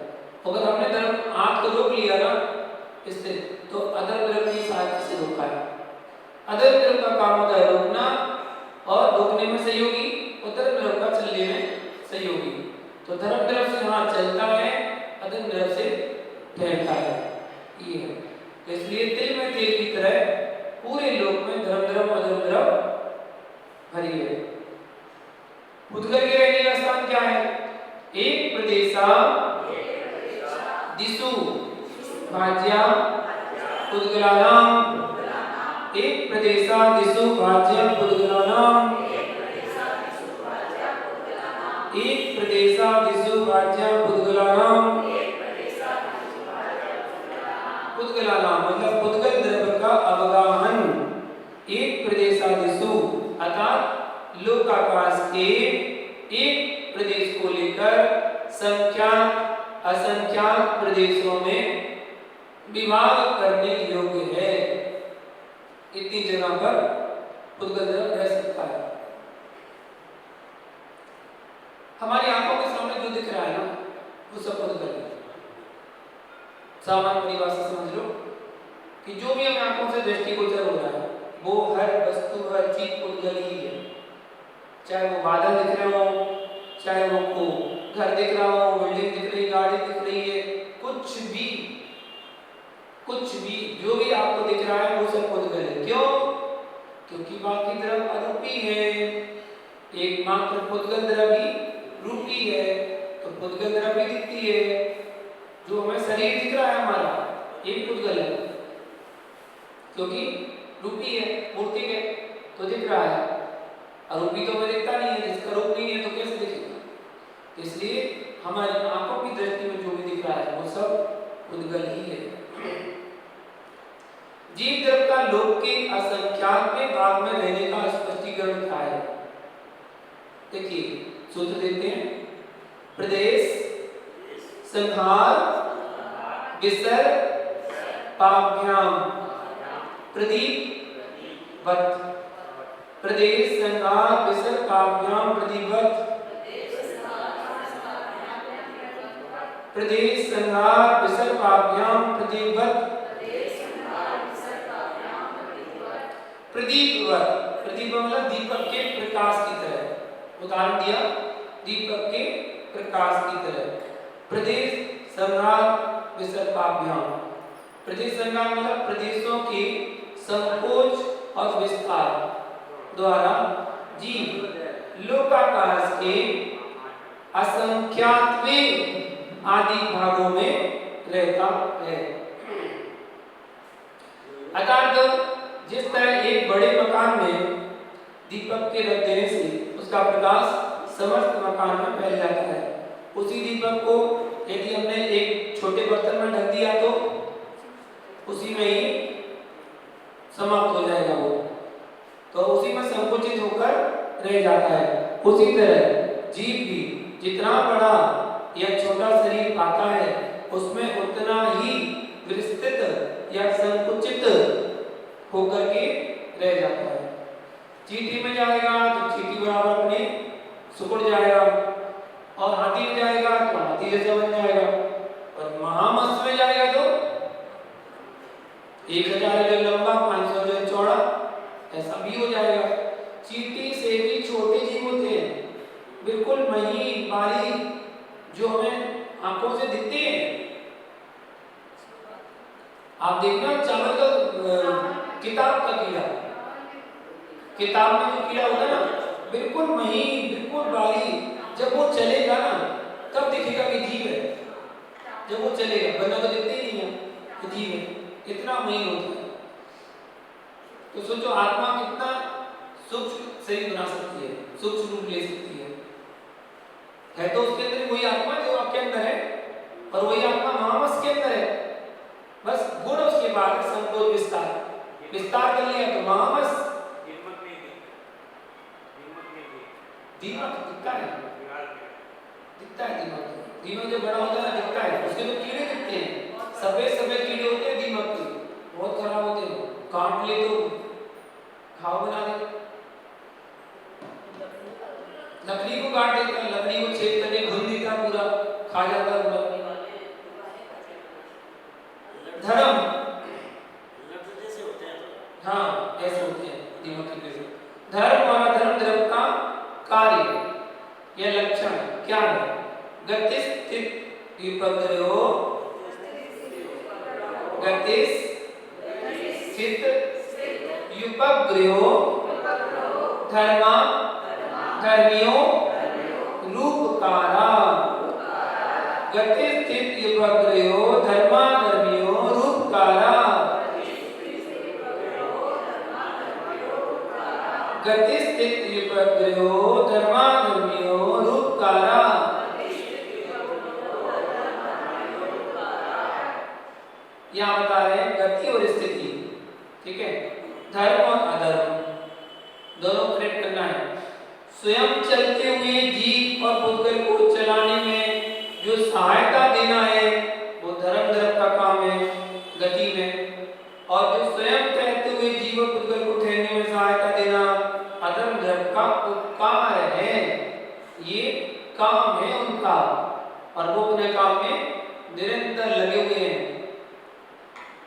अगर हमने धर्म हाथ को रोक लिया ना इससे, तो अधर्म द्रव की सहायता से रोका है। अधर्म द्रव का काम होता है रोकना, और रोकने में सहयोगी, और धर्म द्रव का चलने में सहयोगी। तो धर्म द्रव से हाथ चलता है, अधर्म द्रव से ठहरता है। ये है, तो इसलिए तिल में तेल की तरह पूरे लोक में धर्म द्रव अधर्म द्रव भरी है। पुद्गल के रहने का स्थान क्या है? एक प्रदेशा दिशु भाज्या पुद्गलानाम, एक प्रदेशा दिशु भाज्या पुद्गलानाम, एक प्रदेशा दिशु भाज्या पुद्गलानाम। पुद्गलानाम मतलब पुद्गल द्रव्य का अवगाहन। एक प्रदेशा दिशु अर्थात लोकाकाश के एक प्रदेश को लेकर संख्यात असंख्यात प्रदेशों में विभाग करने योग्य है। इतनी जगह पर पुद्गल द्रव रह सकता है। हमारी आंखों के सामने जो दिख रहा है ना, वो सब पुद्गल है। सामान्य परिभाषा समझ लो कि जो भी हमें आंखों से दृष्टिगोचर हो रहा है वो हर वस्तु हर चीज पुद्गल ही है। चाहे वो बादल दिख रहे हो, चाहे वो घर दिख रहा हो, बिल्डिंग दिख रही, गाड़ी दिख रही है, कुछ भी जो भी आपको दिख रहा है वो सब पुद्गल है। क्यों? क्योंकि बाकी द्रव अरूपी है, एकमात्र पुद्गल द्रव ही रूपी है। तो पुद्गल द्रव ही दिखती है। जो हमें शरीर दिख रहा है हमारा, ये भी पुद्गल है, क्योंकि रूपी है, मूर्तिक है, तो दिख रहा है। अरूपी तो हमें दिखता नहीं है, जिसका रूप नहीं है तो कैसे दिखेगा? इसलिए हमारी आंखों की दृष्टि में जो भी दिख रहा है वो सब पुद्गल ही है। जीव द्रव का लोक के असंख्यात में भाग में रहने का स्पष्टीकरण क्या है? देखिए सूत्र देते हैं। प्रदेश संहार विसर पाभ्याम प्रदीप वत। प्रदेश संहार विसर पाभ्याम प्रदीपवत। प्रदेश संहार विसर पाभ्याम प्रदीपवत। प्रदीपवत, प्रदीप मतलब दीपक के प्रकाश की तरह। उदाहरण दिया, दीपक के प्रकाश की तरह। प्रदेश संहार विसर्पाभ्याम। प्रदेश संहार मतलब प्रदेशों के संकोच और विस्तार द्वारा जीव लोकाकाश के असंख्यात आदि भागों में रहता है। अर्थात जिस तरह एक बड़े मकान में दीपक के रख देने से उसका प्रकाश समस्त मकान में फैल जाता है, उसी दीपक को यदि हमने एक छोटे बर्तन में ढक दिया तो उसी में ही समाप्त हो जाएगा वो, तो उसी में संकुचित होकर रह जाता है। उसी तरह जीव भी जितना बड़ा या छोटा शरीर पाता है उसमें उतना ही विस्तृत या संकुचित होकर के रह जाता है। चींटी में जाएगा तो चींटी बराबर अपने सिकुड़ जाएगा, और हाथी में जाएगा तो हाथी जैसा बन जाएगा, और महामत्स्य में जाएगा तो 1000 जो लंबा 500 जो चौड़ा, ऐसा भी हो जाएगा। चींटी से भी छोटे जीव होते हैं, बिल्कुल महीन बारीक, जो हमें आंखों से दिखते हैं। आप देखना चावल का किताब का कीड़ा, किताब में जो कीड़ा होता है ना, बिल्कुल महीन बिल्कुल बारीक, जब वो चलेगा ना तब दिखेगा कि जीव है, जब वो चलेगा, वरना तो दिखते ही नहीं है कि जीव है, इतना महीन होता है। तो सोचो आत्मा कितना सूक्ष्म शरीर बना सकती है, सूक्ष्म रूप ले सकती है तो उसके अंदर वही आत्मा जो आपके अंदर है, और वही आत्मा महामस के अंदर है। बस गुण उसके बाद संकोच विस्तार कर लिया तो महामस दीमक दिखता है दीमक जब बड़ा होता है दिखता है, उसके तो कीड़े दिखते हैं, सफेद कीड़े होते हैं दीमक के, बहुत खराब होते हैं, काट ले तो घाव बना दे, लकड़ी को काट देता है, लकड़ी को छेद करके घुन देता है, पूरा खा जाता है पूरा। धर्म जैसे होते हैं, हाँ ऐसे होते हैं दीमक के जैसे। धर्म और अधर्म द्रव्य का कार्य या लक्षण क्या है? गति स्थित विपर्यो, गति स्थित उपग्रहो, धर्मा धर्मियों रूपकारा, गति स्थित उपग्रहो धर्मा धर्मियों रूपकारा, गति स्थित उपग्रहो धर्मा धर्मियों रूपकारा। यहाँ बता रहे हैं गति और स्थिति, ठीक है, धर्म और अधर्म दोनों कनेक्ट करना है। स्वयं चलते हुए जीव और पुद्गल को चलाने में जो सहायता देना है वो धर्म का काम है गति में, और जो स्वयं तैरते हुए जीव और पुद्गल को ठहरने में सहायता देना अधर्म का उपकार है। ये काम है उनका, और वो अपने काम में निरंतर लगे हुए हैं।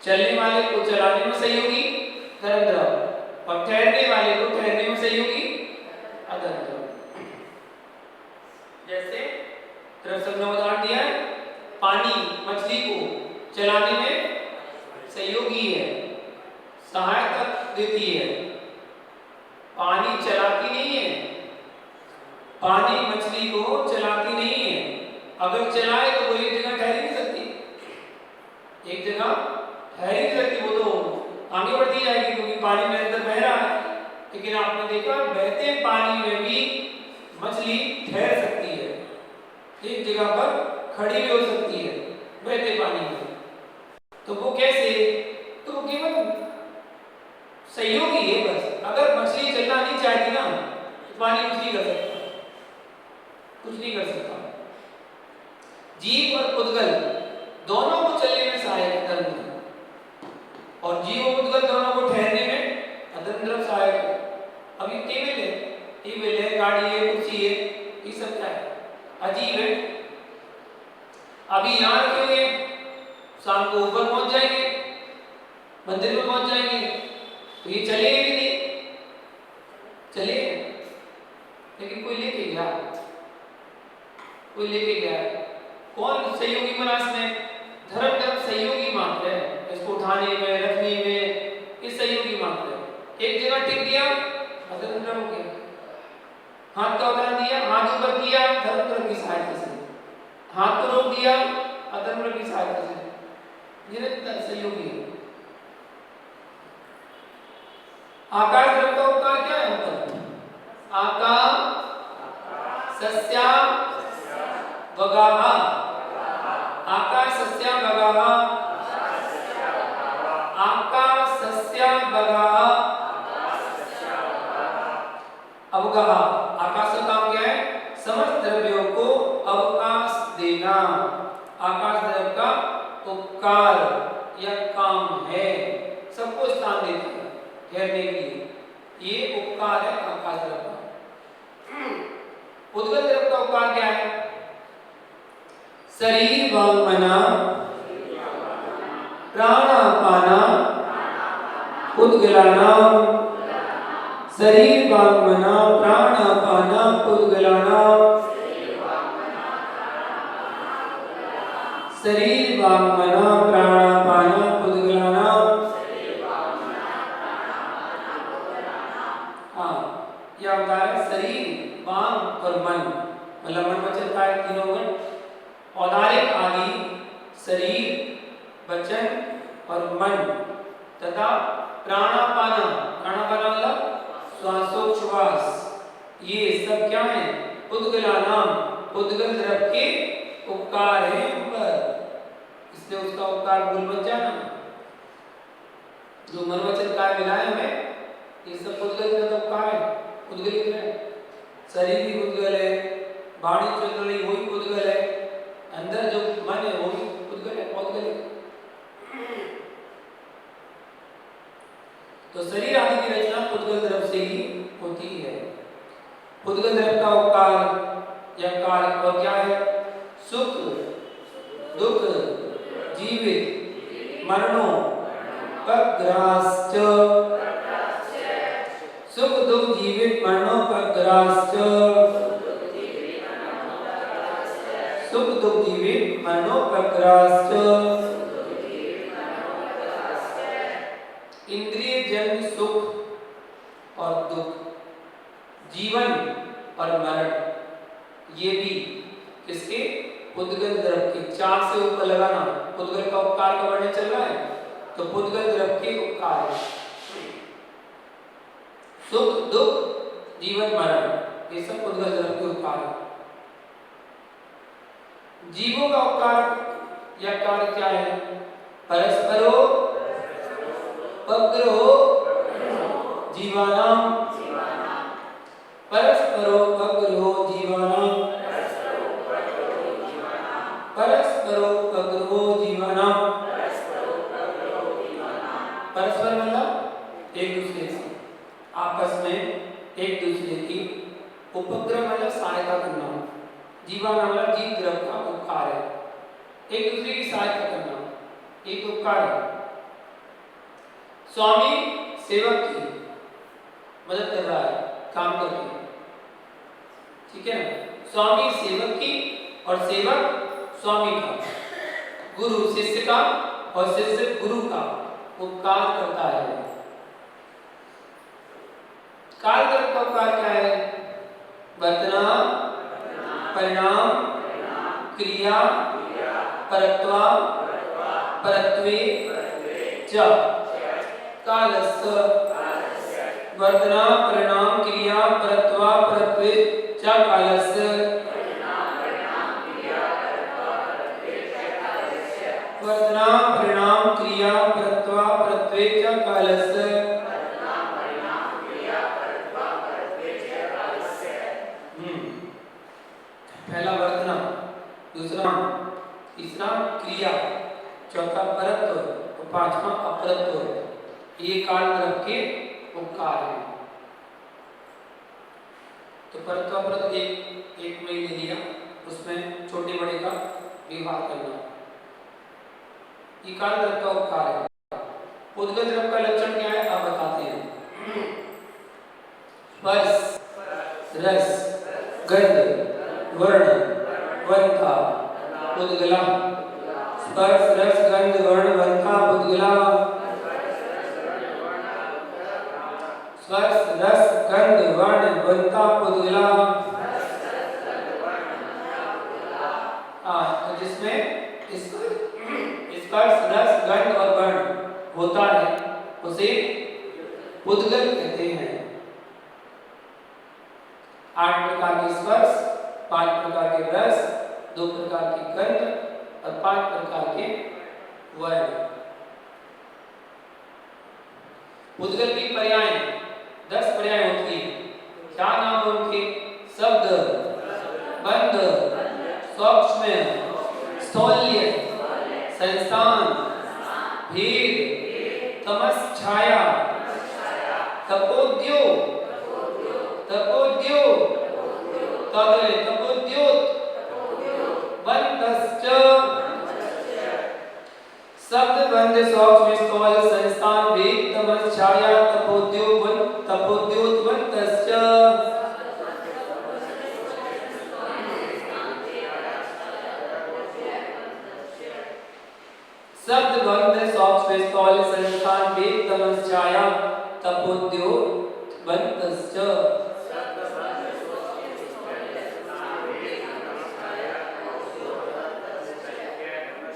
चलने वाले को चलाने में सहयोगी धर्म, और ठहरने वाले को ठहरने में सहयोगी अधर्म। जैसे उदाहरण दिया है, पानी मछली को चलाने में सहयोगी है, सहायता देती है, पानी चलाती नहीं है, पानी मछली को चलाती नहीं है। अगर चलाए तो वो एक जगह ठहर नहीं सकती, एक जगह ठहर नहीं सकती, वो तो आगे बढ़ती जाएगी क्योंकि पानी में अंदर बह रहा है। लेकिन आपने देखा बहते पानी में भी मछली ठहर सकती है, एक जगह पर खड़ी भी हो सकती है बहते पानी में। तो वो कैसे? तो वो केवल सहयोगी है बस। अगर मछली चलना नहीं चाहती ना तो पानी कुछ नहीं कर सकता, कुछ नहीं कर सकता। जीव और पुद्गल दोनों को चलने में सहायक है धर्म, और जीव और पुद्गल दोनों को ठहरने में अधर्म सहायक है। अभी टेबल है, गाड़ी है, कुर्सी है, ये सब क्या है? अजीब है। अभी यहाँ रखे हुए, शाम को ऊपर पहुंच जाएंगे, मंदिर में पहुंच जाएंगे, तो ये चलेंगे भी नहीं, चले। लेकिन कोई लेके गया, कोई लेके गया। कौन सहयोगी बना इसमें? धर्म सहयोगी मात्र है, इसको उठाने में रखने में ये सहयोगी मात्र है। एक जगह टिक गया अधर्म हो गया, हाथ का उदाहरण दिया, हाथ ऊपर किया धर्म की सहायता से, हाथ को रोक दिया अधर्म की सहायता से, निरंतर सहयोगी है। आकाश द्रव का उपकार क्या है? ऊपर आकाश सस्या वगाह, आकाश सस्या वगाह, आकाश सस्या वगाह अवगाह। आकाश का काम क्या है? समस्त द्रव्यों को अवकाश देना। आकाश द्रव्य का उपकार या काम है, सबको स्थान देता है ठहरने के लिए, ये उपकार है उपकार क्या है? शरीर वांग मना प्राणापाना उद्गलाना। शरीर वांग मना प्राणापाना उद्गलाना। शरीर वांग मना प्राणापाना उद्गलाना। हाँ, यह अवतार है शरीर, वांग और मन। मतलब मन वचन का है तीनों गुण। औदारिक आदि शरीर, वचन और मन तथा प्राणापान। प्राणापान मतलब श्वासोच्छ्वास। ये सब क्या है? उद्गलाना, उद्गल द्रव के उपकार है ऊपर, इसलिए उसका उपकार मूल बन जाना। जो मन वचन काय मिला है हमें, ये सब उद्गल द्रव का उपकार है। उद्गलित है, शरीर भी उद्गल है, वाणी चल रही वही उद्गल है, अंदर जो मन है वो भी उद्गल है, उद्गल है। तो शरीर आदि की रचना उद्गल द्रव से ही होती है। उद्गल द्रव का उपकार या कार्य और क्या है? सुख दुख जीवित मरणों पग्राश्च। सुख दुख जीवित मरणों पग्राश्च। सुख दुख जीवित मरणों पग्राश्च। इंद्रिय जन्य सुख और दुख, जीवन और मरण, ये भी किसके? उद्गल द्रव के। चार से ऊपर लगाना, उद्गल का उपकार का वर्णन चल रहा है तो उद्गल द्रव के उपकार है। सुख दुख जीवन मरण, ये सब उद्गल द्रव के उपकार है। जीवों का उपकार या कार्य क्या है? परस्परो पग्रहो जीवानां। परस्परो पग्रहो जीवानां। परस्परो पग्रहो जीवानां। परस्पर मतलब एक दूसरे से, आपस में एक दूसरे की। उपग्रह मतलब सहायता करना। जीवाना मतलब जीव द्रव का उपकार है, एक दूसरे की सहायता करना, एक उपकार है। स्वामी सेवक की मदद कर रहा है काम करके, ठीक है ना? स्वामी सेवक की और सेवक स्वामी का, गुरु शिष्य का और शिष्य गुरु का उपकार करता है। काल द्रव का उपकार क्या है? वर्तना परिणाम क्रिया परत्वा परत्वे च कालस्य। वर्तना परिणाम क्रिया परत्वा परत्वे च कालस्य। वर्तना परिणाम क्रिया परत्वा परत्वे च कालस्य। पहला वर्तना, दूसरा तीसरा क्रिया, चौथा परत्व और पांचवा अपरत्व। ये काल द्रव के उपकार है। तो परत्व अपरत्व एक में ले लिया, उसमें छोटे बड़े का व्यवहार करना, ये काल द्रव का उपकार है। उद्गल द्रव का लक्षण क्या है आप बताते हैं? स्पर्श रस गंध वर्ण वंथा उद्गला। स्पर्श रस गंध वर्ण वंथा उद्गला। स्पर्श रस गंध वर्ण वंथा उद्गला। हाँ, जिसमें स्पर्श रस गंध और वर्ण होता है उसे उद्गल कहते हैं। 8 प्रकार के स्पर्श, 5 प्रकार के रस, 2 प्रकार की गंध और 5 प्रकार के वर्ण। उद्गल की पर्याय 10 पर्याय होती है। क्या नाम है उनके? शब्द, बंध, सूक्ष्म, स्थौल्य, संस्थान, भेद, तमस छाया, तपोद्यो, तपोद्यो, तपोद्यो, शब्द बंद सौक्ष विस्तौल संस्थान वेद तमस छाया तपोद्योतवन्तश्च शब्द बंद सौक्ष विस्तौल संस्थान वेद तमस छाया तपोद्योतवन्तश्च।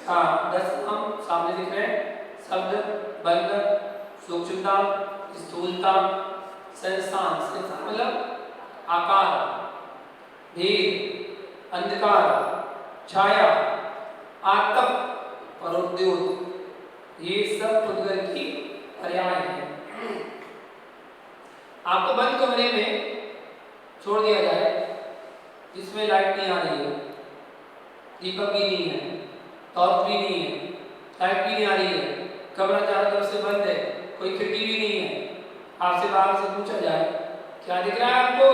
हाँ 10 हम सामने दिख रहे हैं। शब्द बंद सूक्ष्मता स्थूलता संस्थान मतलब आकार भेद अंधकार छाया आतप और उद्योग ये सब उद्गत की पर्याय है। आपको बंद कमरे में छोड़ दिया जाए जिसमें लाइट नहीं आ रही है दीपक भी नहीं है टॉर्च भी नहीं है लाइट भी नहीं आ रही है कमरा चारों तरफ से बंद है कोई खिड़की भी नहीं है आपसे बाहर से पूछा जाए क्या दिख रहा है आपको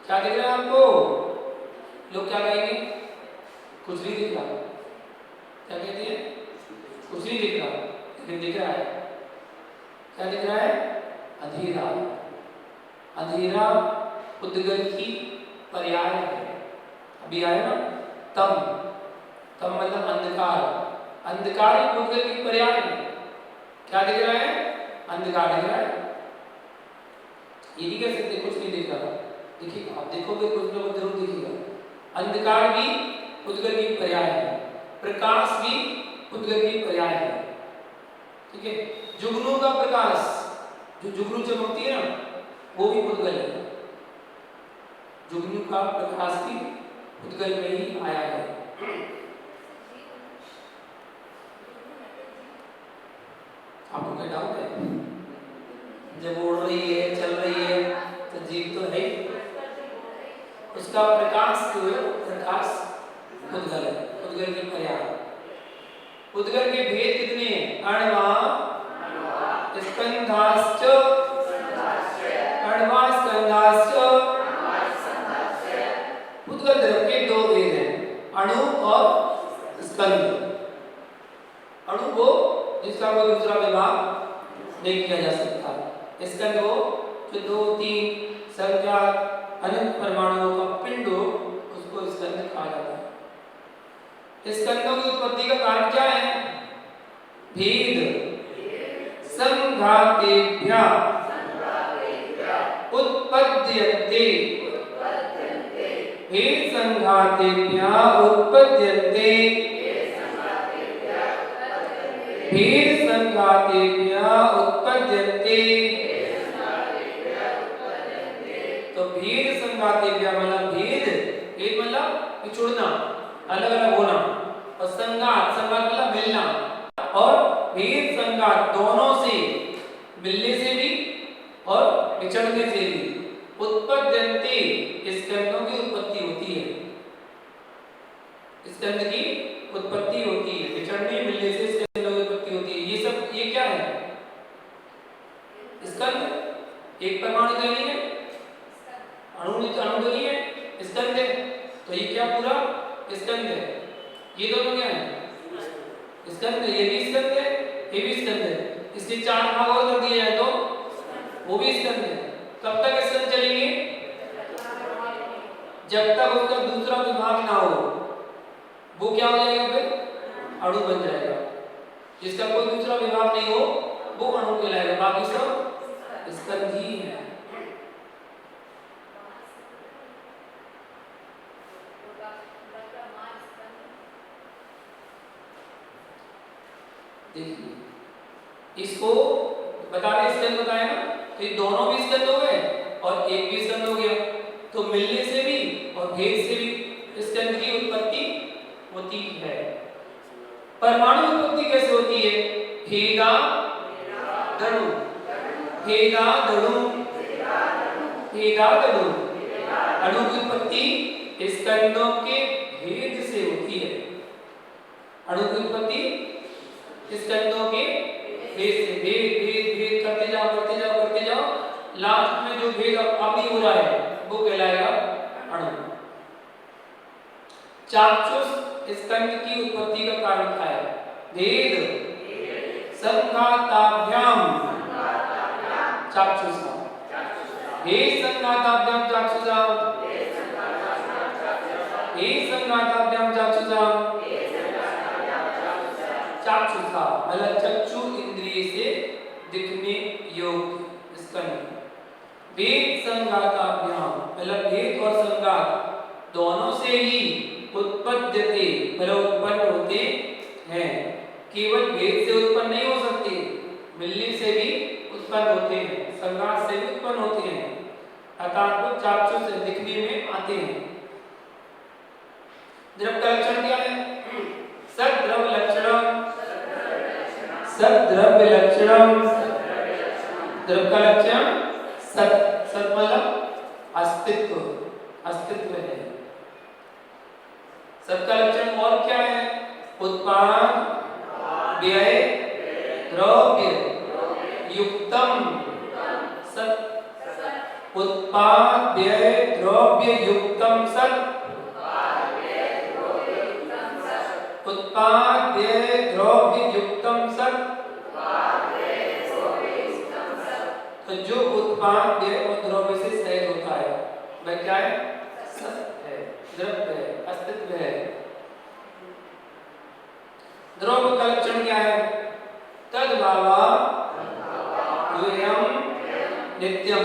क्या दिख रहा है आपको लोग क्या कहेंगे कुछ नहीं दिख रहा क्या कहते हैं कुछ नहीं दिख रहा लेकिन दिख रहा है क्या दिख रहा है अंधेरा अंधेरा उद्गत की पर्याय है अभी आया ना तम तम मतलब अंधकार अंधकार एक उद्गत की पर्याय है क्या दिख रहा है अंधकार दिख रहा है ये नहीं कह सकते कुछ नहीं दिख रहा देखिएगा आप देखोगे कुछ लोग जरूर दिखेगा अंधकार भी उद्गत की पर्याय है प्रकाश भी उद्गत की पर्याय है ठीक है जुगनू का प्रकाश जो जुगनू चमकती है ना वो भी उद्गत है जुगनू का प्रकाश भी उद्गत में ही आया है। आपको क्या डाउट है जब उड़ रही है चल रही है तो जीव तो है उसका प्रकाश जो है प्रकाश उद्गत है उद्गत की पर्याय उद्गत के भेद कितने हैं अण्वा स्कंधाश्च अण्वा स्कंधाश्च उद्गत द्रव्य के दो भेद हैं अणु और स्कंद अणु वो जिसका कोई दूसरा विभाग नहीं किया जा सकता स्कंद वो जो 2 3 संख्या अनंत परमाणुओं का पिंड हो उसको स्कंद कहा जाता है। स्कंदों की उत्पत्ति का कारण क्या है भेद संघातेभ्यः उत्पद्यन्ते भेद संघातेभ्यः उत्पद्यन्ते भेद संघातेभ्यः उत्पद्यन्ते तो भेद संघातेभ्यः मतलब भेद भेद मतलब विछुड़ना अलग अलग होना और संघात संघात मतलब मिलना और भेद संघात दोनों से मिलने से भी और विछड़ने से भी उत्पद्यन्ते स्कंदों की उत्पत्ति होती है स्कंद की उत्पत्ति होती है विछड़ने मिलने से स्कंदों की उत्पत्ति होती है। ये सब ये क्या है स्कंद एक परमाणु तो नहीं है अणु तो नहीं है स्कंद है तो ये क्या पूरा स्कंद है ये दोनों क्या है स्कंद ये भी स्कंद है ये भी स्कंद है इसके 4 भाग और कर दिए जाए तो वो भी स्कंद है कब तक स्कंद चलेंगे जब तक उसका दूसरा विभाग ना हो वो क्या हो जाएगा फिर अणु बन जाएगा जिसका कोई दूसरा विभाग नहीं हो वो अणु कहलाएगा बाकी सब स्कंद ही है। देखिए इसको बता रहे स्कंद बताया ना तो ये दोनों भी स्कंद हो गए और एक भी स्कंद हो गया तो मिलने से भी और भेद से भी स्कंद की उत्पत्ति होती है। परमाणु उत्पत्ति कैसे होती है भेदा दणु भेदा दणु भेदा दणु अणु की उत्पत्ति स्कंदों के भेद से होती है अणु की उत्पत्ति स्कंदों के भेद से भेद भेद भेद करते जाओ लास्ट में जो भेद अभी हो रहा है वो कहलाएगा अणु। चाक्षुष स्कंद की उत्पत्ति का कारण क्या है? भेद संघाताभ्याम चाक्षुषा। भेद संघाताभ्याम चाक्षुषा। भेद संघाताभ्याम चाक्षुषा। चाक्षुषा मतलब चक्षु इंद्रिय से दिखने योग्य स्कंद। भेद संघाताभ्याम मतलब भेद और संघात दोनों से ही उत्पद्यते मतलब उत्पन्न होते हैं। केवल भेद से उत्पन्न नहीं हो सकते, मिलने से भी उत्पन्न होते हैं, संघात से भी उत्पन्न होते हैं, अर्थात वो चाक्षुष से दिखने में आते हैं। द्रव्य का लक्षण क्या है? सद्रव्य लक्षणम। सद्रव्य लक्षणम। द्रव्य का लक्षण सत। सत मतलब अस्तित्व, अस्तित्व है। सत का लक्षण और क्या है? उत्पाद व्यय द्रव्य युक्तम। सत उत्पाद व्यय द्रव्य युक्तम सत। उत्पाद व्यय द्रव्य युक्तम सत। तो जो उत्पाद व्यय और द्रव्य से सहित होता है वह क्या है? सत है, द्रव्य है, अस्तित्व है। द्रव्य का लक्षण क्या है? तद्भावा व्ययम नित्यम।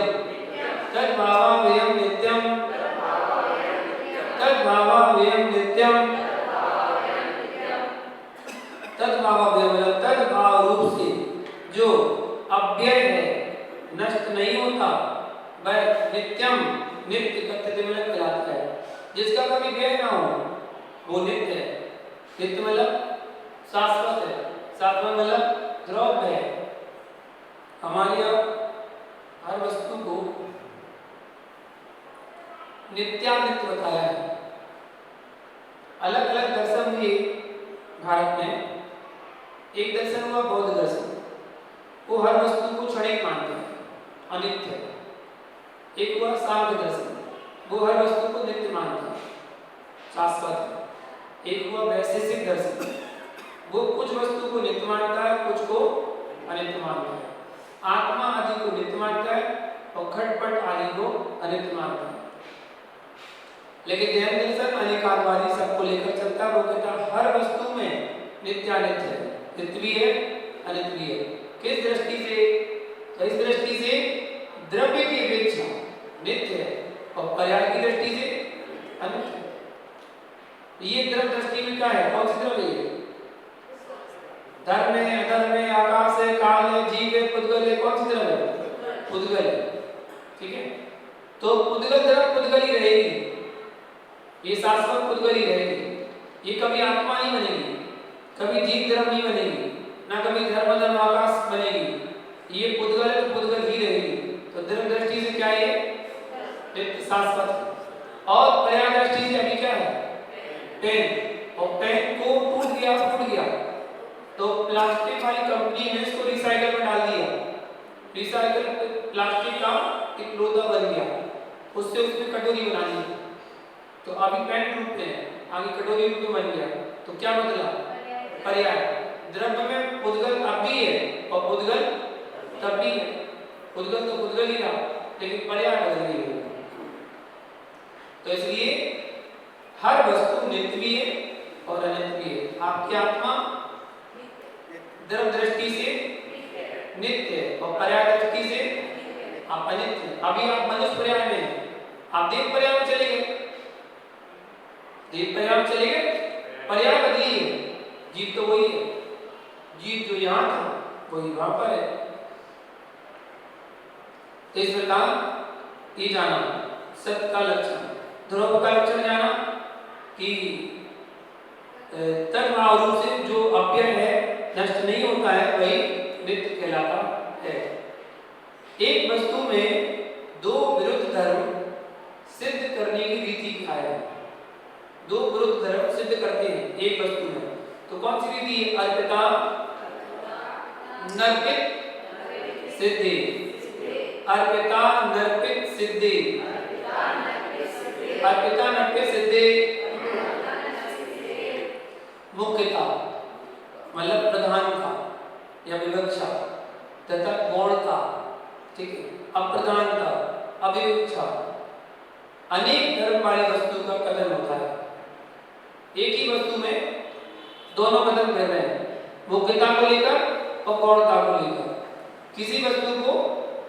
तद्भावा व्ययम नित्यम। तद्भावा व्ययम नित्यम। तद्भावा व्यय मतलब तद्भाव रूप से जो अव्यय है, नष्ट नहीं होता, वह नित्यम नित्य कथ्य मतलब कहलाता है। जिसका कभी व्यय ना हो वो नित्य है। नित्य मतलब शाश्वत है। शाश्वत मतलब द्रव्य है। हमारे यहाँ हर वस्तु को नित्यानित्य बताया है। अलग अलग दर्शन हुए भारत में। एक दर्शन हुआ बौद्ध दर्शन, वो हर वस्तु को क्षणिक मानते हैं, अनित्य है। एक हुआ सांख्य दर्शन, वो हर वस्तु को नित्य मानते हैं, शाश्वत है। एक हुआ वैशेषिक दर्शन, वो कुछ वस्तु को नित्य मानता है, कुछ को अनित्य मानता है। आत्मा आदि को नित्य मानता है और घटपट आदि को अनित्य मानता है। लेकिन जैन दर्शन अनेकात्वादी सबको लेकर चलता है। वो कहता है हर वस्तु में नित्यानित्य है, नित्य भी है, अनित्य भी है। किस दृष्टि से? तो इस दृष्टि से द्रव्य की अपेक्षा नित्य है और पर्याय की दृष्टि से अनित्य है। ये द्रव्य दृष्टि में क्या है? कौन सी द्रव्य है? धर्म है, अधर्म है, आकाश है, काल है, जीव है, पुद्गल है। कौन सी द्रव्य है? पुद्गल है। ठीक है, तो पुद्गल द्रव्य पुद्गल ही रहेगी, ये शाश्वत पुद्गल ही रहेगी। ये कभी आत्मा नहीं बनेगी, कभी जीव द्रव्य नहीं बनेगी, ना कभी धर्म धर्म आकाश बनेगी। ये पुद्गल है तो पुद्गल ही रहेगी। तो द्रव्य दृष्टि से क्या है? नित्य शाश्वत। और पर्याय दृष्टि से अभी क्या है? पेन। और पेन को टूट गया तो प्लास्टिक वाली कंपनी ने इसको रिसाइकल में डाल दिया। रिसाइकल प्लास्टिक का एक लोदा बन गया, उससे उसने कटोरी बना दी। तो अभी पेन रूप में, आगे कटोरी रूप में बन गया। तो क्या बदला? पर्याय। द्रव्य में पुद्गल अब भी है और पुद्गल तब भी है। पुद्गल तो पुद्गल ही रहा, लेकिन पर्याय बदल गई है। तो इसलिए हर वस्तु नित्य भी है और अनित्य भी है। आपकी आत्मा द्रव्य दृष्टि से नित्य और पर्याय दृष्टि से आप अनित्य। अभी आप मनुष्य पर्याय में हैं, आप देव पर्याय में चले गए, देव पर्याय में चले गए, पर्याय बदली है। जीव तो वही है, जीव जो यहाँ था वही वहां पर है। तो इस प्रकार ये जाना सत्य का लक्षण। ध्रुव का लक्षण जाना कि तद्भाव रूप से जो अव्यय है, नष्ट नहीं होता है, वही नित्य कहलाता है। एक वस्तु में दो विरुद्ध धर्म सिद्ध करने की रीति क्या है? दो विरुद्ध धर्म सिद्ध करते हैं एक वस्तु में, तो कौन सी रीति है? अर्पिता नर्पित सिद्धि। अर्पिता नर्पित सिद्धि। अर्पिता नर्पित सिद्धि। अनेक धर्म वाली वस्तु का कथन होता है। एक ही वस्तु में दोनों कथन कर रहे हैं, मुख्यता को लेकर और गौणता को लेकर। किसी वस्तु को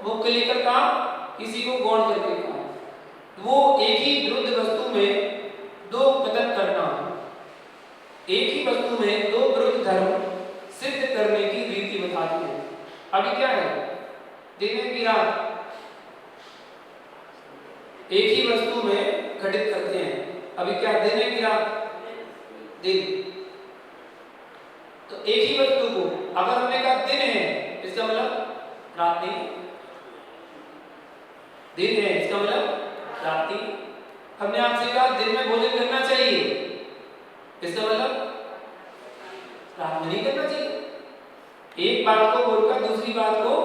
मुख्य लेकर कहा, किसी को गौण करके कहा। वो एक ही विरुद्ध वस्तु में दो कथन करना, एक ही वस्तु में दो विरुद्ध धर्म सिद्ध करने की रीति बताती है। अभी क्या है, दिन की रात एक ही वस्तु में घटित करते हैं। अभी क्या दिन है कि रात? दिन। तो एक ही वस्तु को अगर हमने कहा दिन है, इसका मतलब रात नहीं। दिन है इसका मतलब रात नहीं। हमने आपसे कहा दिन में भोजन करना चाहिए, इसका मतलब रात में नहीं करना चाहिए। एक बात को बोलकर दूसरी बात को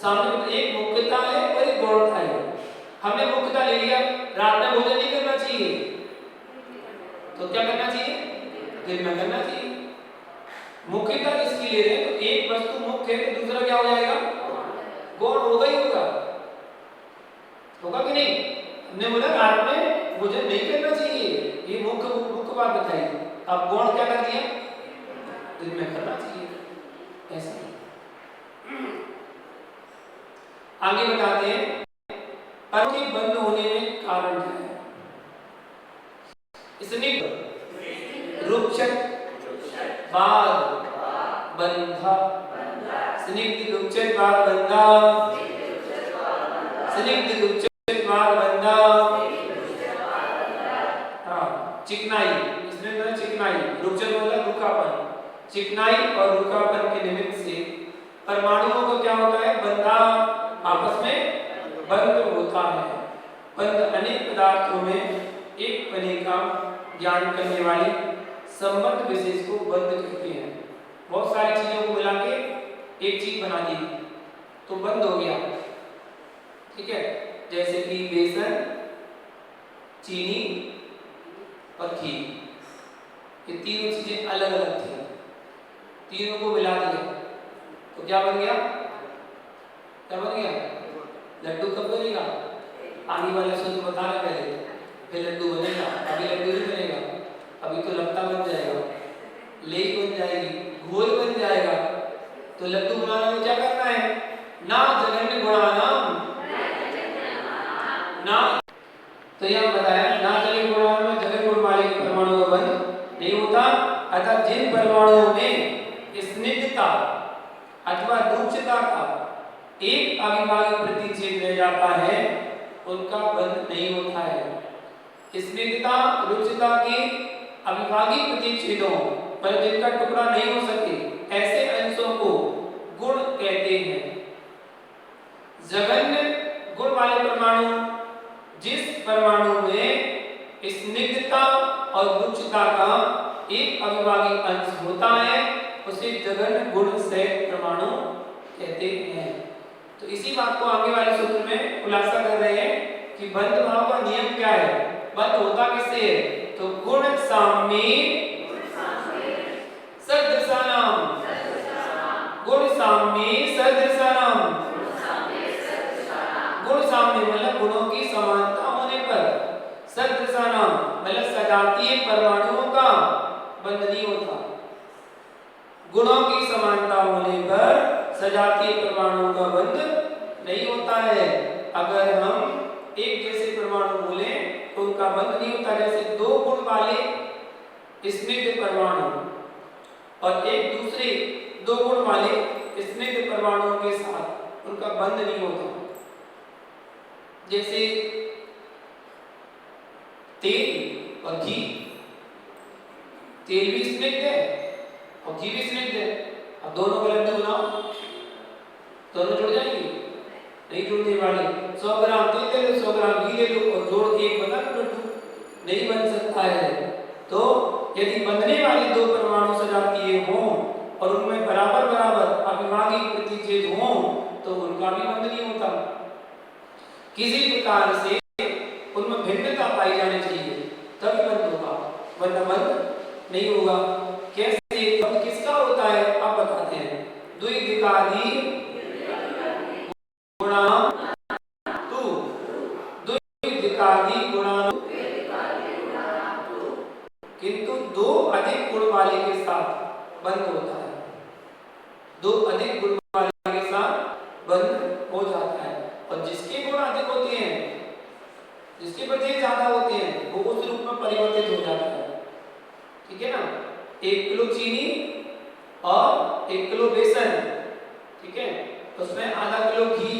सामने, एक मुख्यता है और एक गौणता है। हमने मुख्यता ले लिया, रात में भोजन नहीं करना चाहिए, तो क्या करना चाहिए? दिन में करना चाहिए। मुख्यता इसकी ले रहे हैं, तो एक वस्तु मुख्य है तो दूसरा क्या हो जाएगा? गौण होगा ही होगा, होगा कि नहीं? हमने बोला रात में भोजन नहीं करना चाहिए, ये मुख्य बात बताई। अब गौण क्या कर दिया? दिन में करना चाहिए, ऐसा आगे बताते हैं। पर के बंद होने में कारण क्या है? स्निग्ध रुक्षत बाद बंधा, स्निग्ध रुक्षत बाद बंधा, स्निग्ध रुक्षत बाद बंधा। हाँ, चिकनाई, इसमें तो चिकनाई, रुक्षत मतलब रुखापन। चिकनाई और रुखापन के निमित्त से परमाणुओं को क्या होता है? बंधा, आपस में बंध होता है। बंध अनेक पदार्थों में एक पने का ज्ञान करने वाली संबंध विशेष को बंध कहते हैं। बहुत सारी चीजों को मिला के एक चीज बना दी तो बंध हो गया, ठीक है? जैसे कि बेसन, चीनी और घी, ये तीनों चीजें अलग अलग थी, तीनों को मिला दिया तो क्या बन गया? क्या बन गया? लड्डू कब बनेगा? आने वाले सूत्र बताना पहले, फिर लड्डू बनेगा। अभी लड्डू नहीं बनेगा, अभी तो लपटा बन जाएगा, लेई बन जाएगी, घोल बन जाएगा। तो लड्डू बनाने में क्या करना है? ना जगन्य गुणानाम ना, तो यह बताया ना जगन्य गुणानाम में जगन्य गुण वाले परमाणु का बंध नहीं होता। अतः जिन परमाणुओं में स्निग्धता अथवा रुक्षता का एक अविभाज्य प्रतिच्छेद रह जाता है, उनका बंध नहीं होता है। स्निग्धता रुक्षता के अविभाज्य प्रतिच्छेदों पर जिनका टुकड़ा नहीं हो सके, ऐसे अंशों को गुण कहते हैं। जघन्य गुण वाले परमाणु, जिस परमाणु में स्निग्धता और रुक्षता का एक अविभाज्य अंश होता है, उसे जघन्य गुण सहित परमाणु कहते हैं। तो इसी बात को आगे वाले सूत्र में खुलासा कर रहे हैं कि बंध भाव का नियम क्या है? बंध होता किससे है? तो गुण साम्ये सदृशानाम, गुण साम्ये सदृशानाम। गुण साम्य मतलब गुणों की समानता होने पर, सदृशानाम मतलब सजातीय परमाणुओं का बंध नहीं होता। गुणों की समानता होने पर सजातीय परमाणुओं का बंध नहीं होता है। अगर हम एक जैसे परमाणु बोले तो उनका बंध नहीं होता। जैसे दो गुण वाले स्निग्ध परमाणु और एक दूसरे दो गुण वाले स्निग्ध परमाणुओं के साथ उनका बंध नहीं होता। जैसे तेल और घी, तेल भी स्निग्ध है और घी भी स्निग्ध है। अब दोनों का लड्डू बनाओ, दोनों जुड़ जाएंगे? नहीं जुड़ने वाले। 100 ग्राम तेल ले लो, 100 ग्राम घी ले लो और जोड़ के एक बना लो लड्डू, नहीं बन सकता है। तो यदि बंधने वाले दो परमाणु सजातीय हों और उनमें बराबर बराबर अविभाज्य प्रतिच्छेद हों तो उनका भी बंध नहीं होता। किसी प्रकार से उनमें भिन्नता पाई जानी चाहिए तभी बंध होगा, वरना बंध नहीं होगा। कैसे बंध किसका होता है आप बताते हैं? द्विधिकादि गुणा तु, द्विधिकादि वेदिकादि गुणान, किंतु दो अधिक गुण वाले के साथ बंद होता है, दो अधिक गुण वाले के साथ बंद हो जाता है। और जिसके गुण अधिक होते हैं, जिसके प्रत्यय ज्यादा होते हैं, वो उस रूप में परिवर्तित हो जाता है। ठीक है ना? 1 किलो चीनी और 1 किलो बेसन, ठीक है, उसमें आधा किलो घी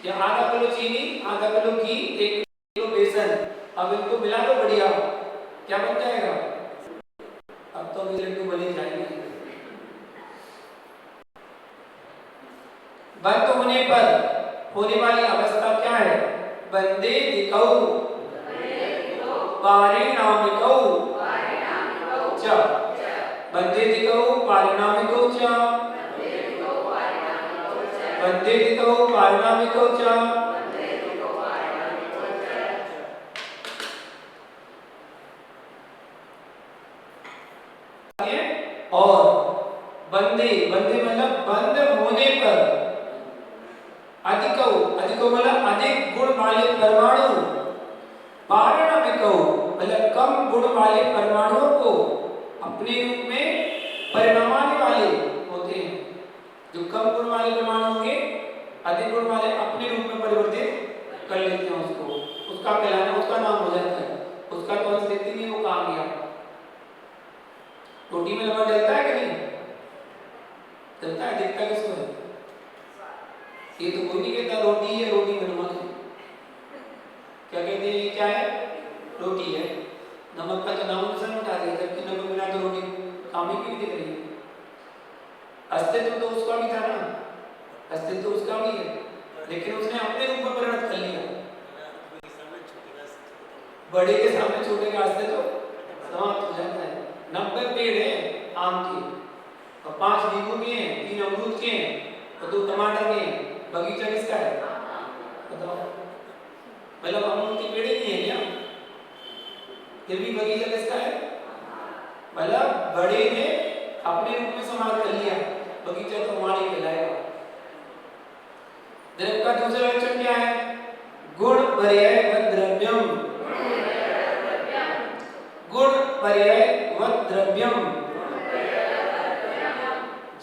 या आधा किलो चीनी, आधा किलो घी, 1 किलो बेसन, अब इनको मिला लो, बढ़िया क्या बन जाएगा? अब तो अभी लड्डू बने जाएंगे। बंद होने पर होने वाली अवस्था क्या है? बंदे दिकौ पारिणामिकौ च, बंदे दिकौ पारिणामिकौ च, बंदे दिकौ पारिणामिकौ च। और बंदे, बंदे मतलब बंद होने पर, अधिकौ, अधिकौ मतलब अधिक गुण वाले परमाणु, पारिणामिकौ मतलब कम गुण वाले परमाणुओं को अपने रूप में परिणमाने वाले होते हैं। जो कम गुण वाले परमाणु होंगे, अधिक गुण वाले अपने रूप में परिवर्तित कर लेते हैं उसको, उसका कहलाना, उसका नाम हो जाता है, उसका कौन सी स्थिति में वो काम गया। रोटी में नमक डलता है कि नहीं डलता है? दिखता किसको है? ये तो कोई नहीं कहता रोटी है, रोटी में नमक है। क्या कहते हैं? क्या है? रोटी है। नमक का तो नाम निशान मिटा दिया, जबकि नमक बिना तो रोटी काम ही क्यों दिख रही है? अस्तित्व तो उसका भी था ना, अस्तित्व तो उसका भी है, लेकिन उसने अपने रूप में परिणत कर लिया। बड़े के सामने छोटे का अस्तित्व समाप्त हो जाता है। 90 पेड़ है आम के, और 5 नींबू के हैं, 3 अमरूद के हैं, और 2 टमाटर के हैं। बगीचा किसका है? बताओ। मतलब अमरूद के पेड़ ही नहीं है क्या? फिर भी बगीचा किसका है? मतलब बड़े ने अपने रूप में समाप्त कर लिया, बगीचा तो हमारे कहलाएगा। द्रव्य का दूसरा लक्षण क्या है? गुण पर्याय व द्रव्यम, गुण पर्याय व द्रव्यम,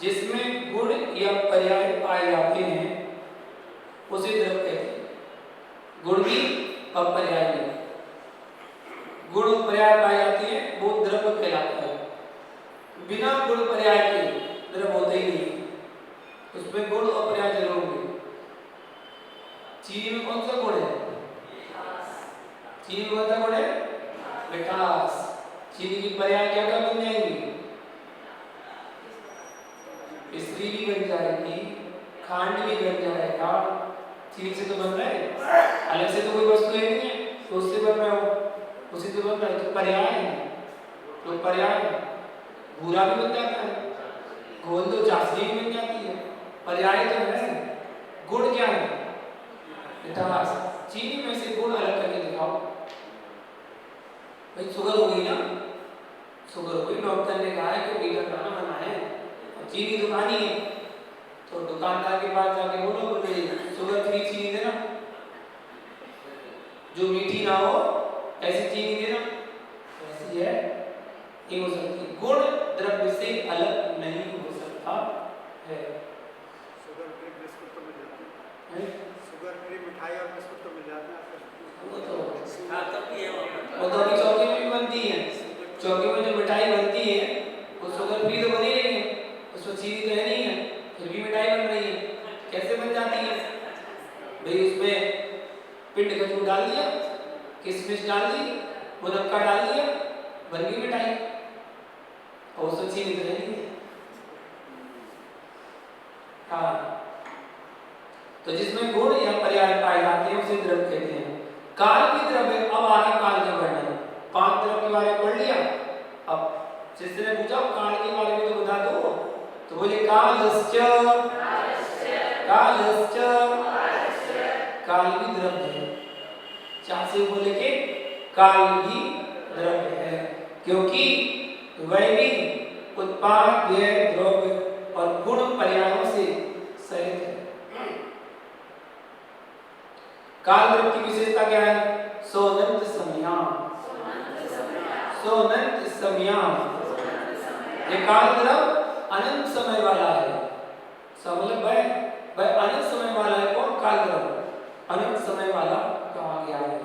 जिसमें गुण या पर्याय पाए जाते हैं उसे द्रव्य कहते हैं। गुण भी और पर्याय भी, गुण और पर्याय पाए जाते हैं वो द्रव्य कहलाता है। बिना गुण पर्याय के द्रव्य होते ही नहीं, उसमें गुण और पर्याय जरूर होंगे। चीनी में कौन सा गुण है? चीनी में कौन सा गुण है? मिठास। चीनी की पर्याय क्या क्या बन जाएंगी? मिश्री भी बन जाएगी, खांड भी बन जाएगा। चीनी से तो बन रहा है, अलग से तो कोई वस्तु है नहीं है, तो उससे बन रहा हो, उसी से बन रहा है, तो पर्याय है, तो पर्याय है। भूरा भी बन जाता है, घोल दो चाशनी भी बन जाती है, पर्याय तो है। गुण क्या है? मिठास। चीनी में से गुण अलग करके दिखाओ। भाई शुगर हो गई ना, शुगर हो गई, डॉक्टर ने कहा है कि मीठा खाना मना है, और चीनी तो खानी है, तो दुकानदार के पास जाके बोलो बोले शुगर फ्री चीनी देना, जो मीठी ना हो ऐसी चीनी देना। ऐसी है नहीं हो सकती, गुण द्रव्य से अलग नहीं हो सकता है। शुगर फ्री बिस्कुट तो मिल जाती है, शुगर फ्री मिठाई और बिस्कुट तो मिल जाते हैं। वो तो अभी चौकी में भी बनती है, चौकी में जो मिठाई बनती है वो शुगर फ्री तो बनी रही है, उसमें चीनी तो है नहीं है, फिर भी मिठाई बन रही है। कैसे बन जाती है भाई? उसमें पिंड खजूर डाल दिया, किशमिश डाल दी, मुनक्का डाल दिया, बन गई मिठाई, और उसमें चीनी तो है नहीं है। हाँ, तो जिसमें गुण या पर्याय पाए जाते हैं उसे द्रव्य कहते हैं। काल की द्रव्य, अब आ रहा काल का वर्णन। 5 द्रव्य के बारे में पढ़ लिया। अब जिसने पूछा काल के बारे में तो बता दो, तो बोले कालश्च, कालश्च, काल भी द्रव्य है। 4 से बोले के काल भी द्रव्य है, क्योंकि वह भी उत्पाद, व्यय, द्रव्य और गुण पर्यायों से सहित है। काल द्रव्य की विशेषता क्या है? सोनंत समया, सोनंत समया। ये काल द्रव अनंत समय वाला है। मतलब वह अनंत समय वाला है। कौन? काल द्रव अनंत समय वाला कहा गया है।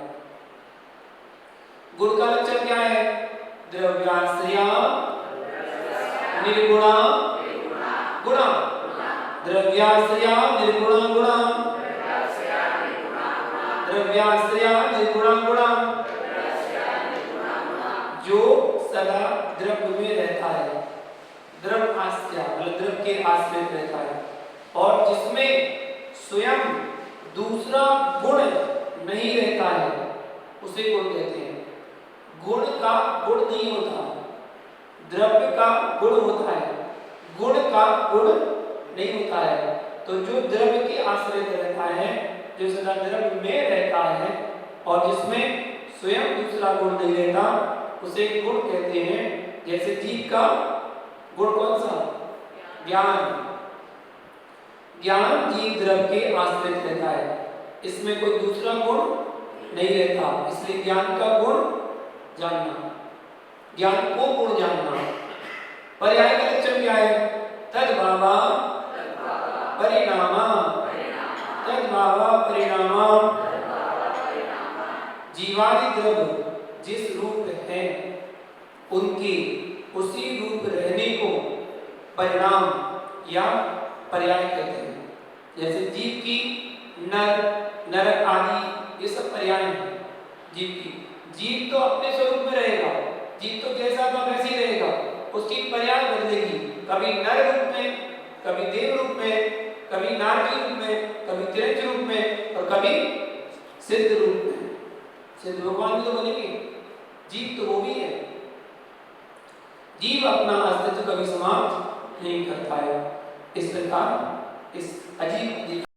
गुण का लक्षण क्या है? द्रव्याश्रया निर्गुणा गुणा, द्रव्याश्रया निर्गुणा गुणा, द्रव्याश्रया निर्गुणा गुणा। जो सदा द्रव्य में रहता है, द्रव्य आश्रय मतलब द्रव्य के आश्रित रहता है, और जिसमें स्वयं दूसरा गुण नहीं रहता है, उसे गुण कहते हैं। गुण का गुण नहीं होता, द्रव्य का गुण होता है, गुण का गुण नहीं होता है। तो जो द्रव्य के आश्रित रहता है, जो सदा द्रव्य में रहता है और जिसमें स्वयं दूसरा गुण नहीं रहता, उसे गुण कहते हैं। जैसे जीव का गुण कौन सा? ज्ञान। ज्ञान जीव द्रव्य के आश्रित रहता है, इसमें कोई दूसरा गुण नहीं रहता, इसलिए ज्ञान का गुण जानना, ज्ञान को गुण जानना। पर्याय का लक्षण क्या है? तद्भावा परिणामा, तद्भावा परिणामा। जीवादि द्रव्य जिस रूप है, उनके उसी रूप रहने को परिणाम या पर्याय कहते हैं। जैसे जीव की नर, नरक आदि ये सब पर्याय हैं जीव की। जीव तो अपने स्वरूप में रहेगा, जीव तो जैसा था वैसे ही रहेगा, उसकी पर्याय बदलेगी, कभी नर रूप में, कभी देव रूप में, कभी नारकी रूप में, कभी तिरंज रूप में, और कभी सिद्ध रूप में। सिद्ध भगवान भी तो बनेंगे, जीव तो वो भी है। जीव अपना अस्तित्व कभी समाप्त नहीं करता है। इस प्रकार इस अजीब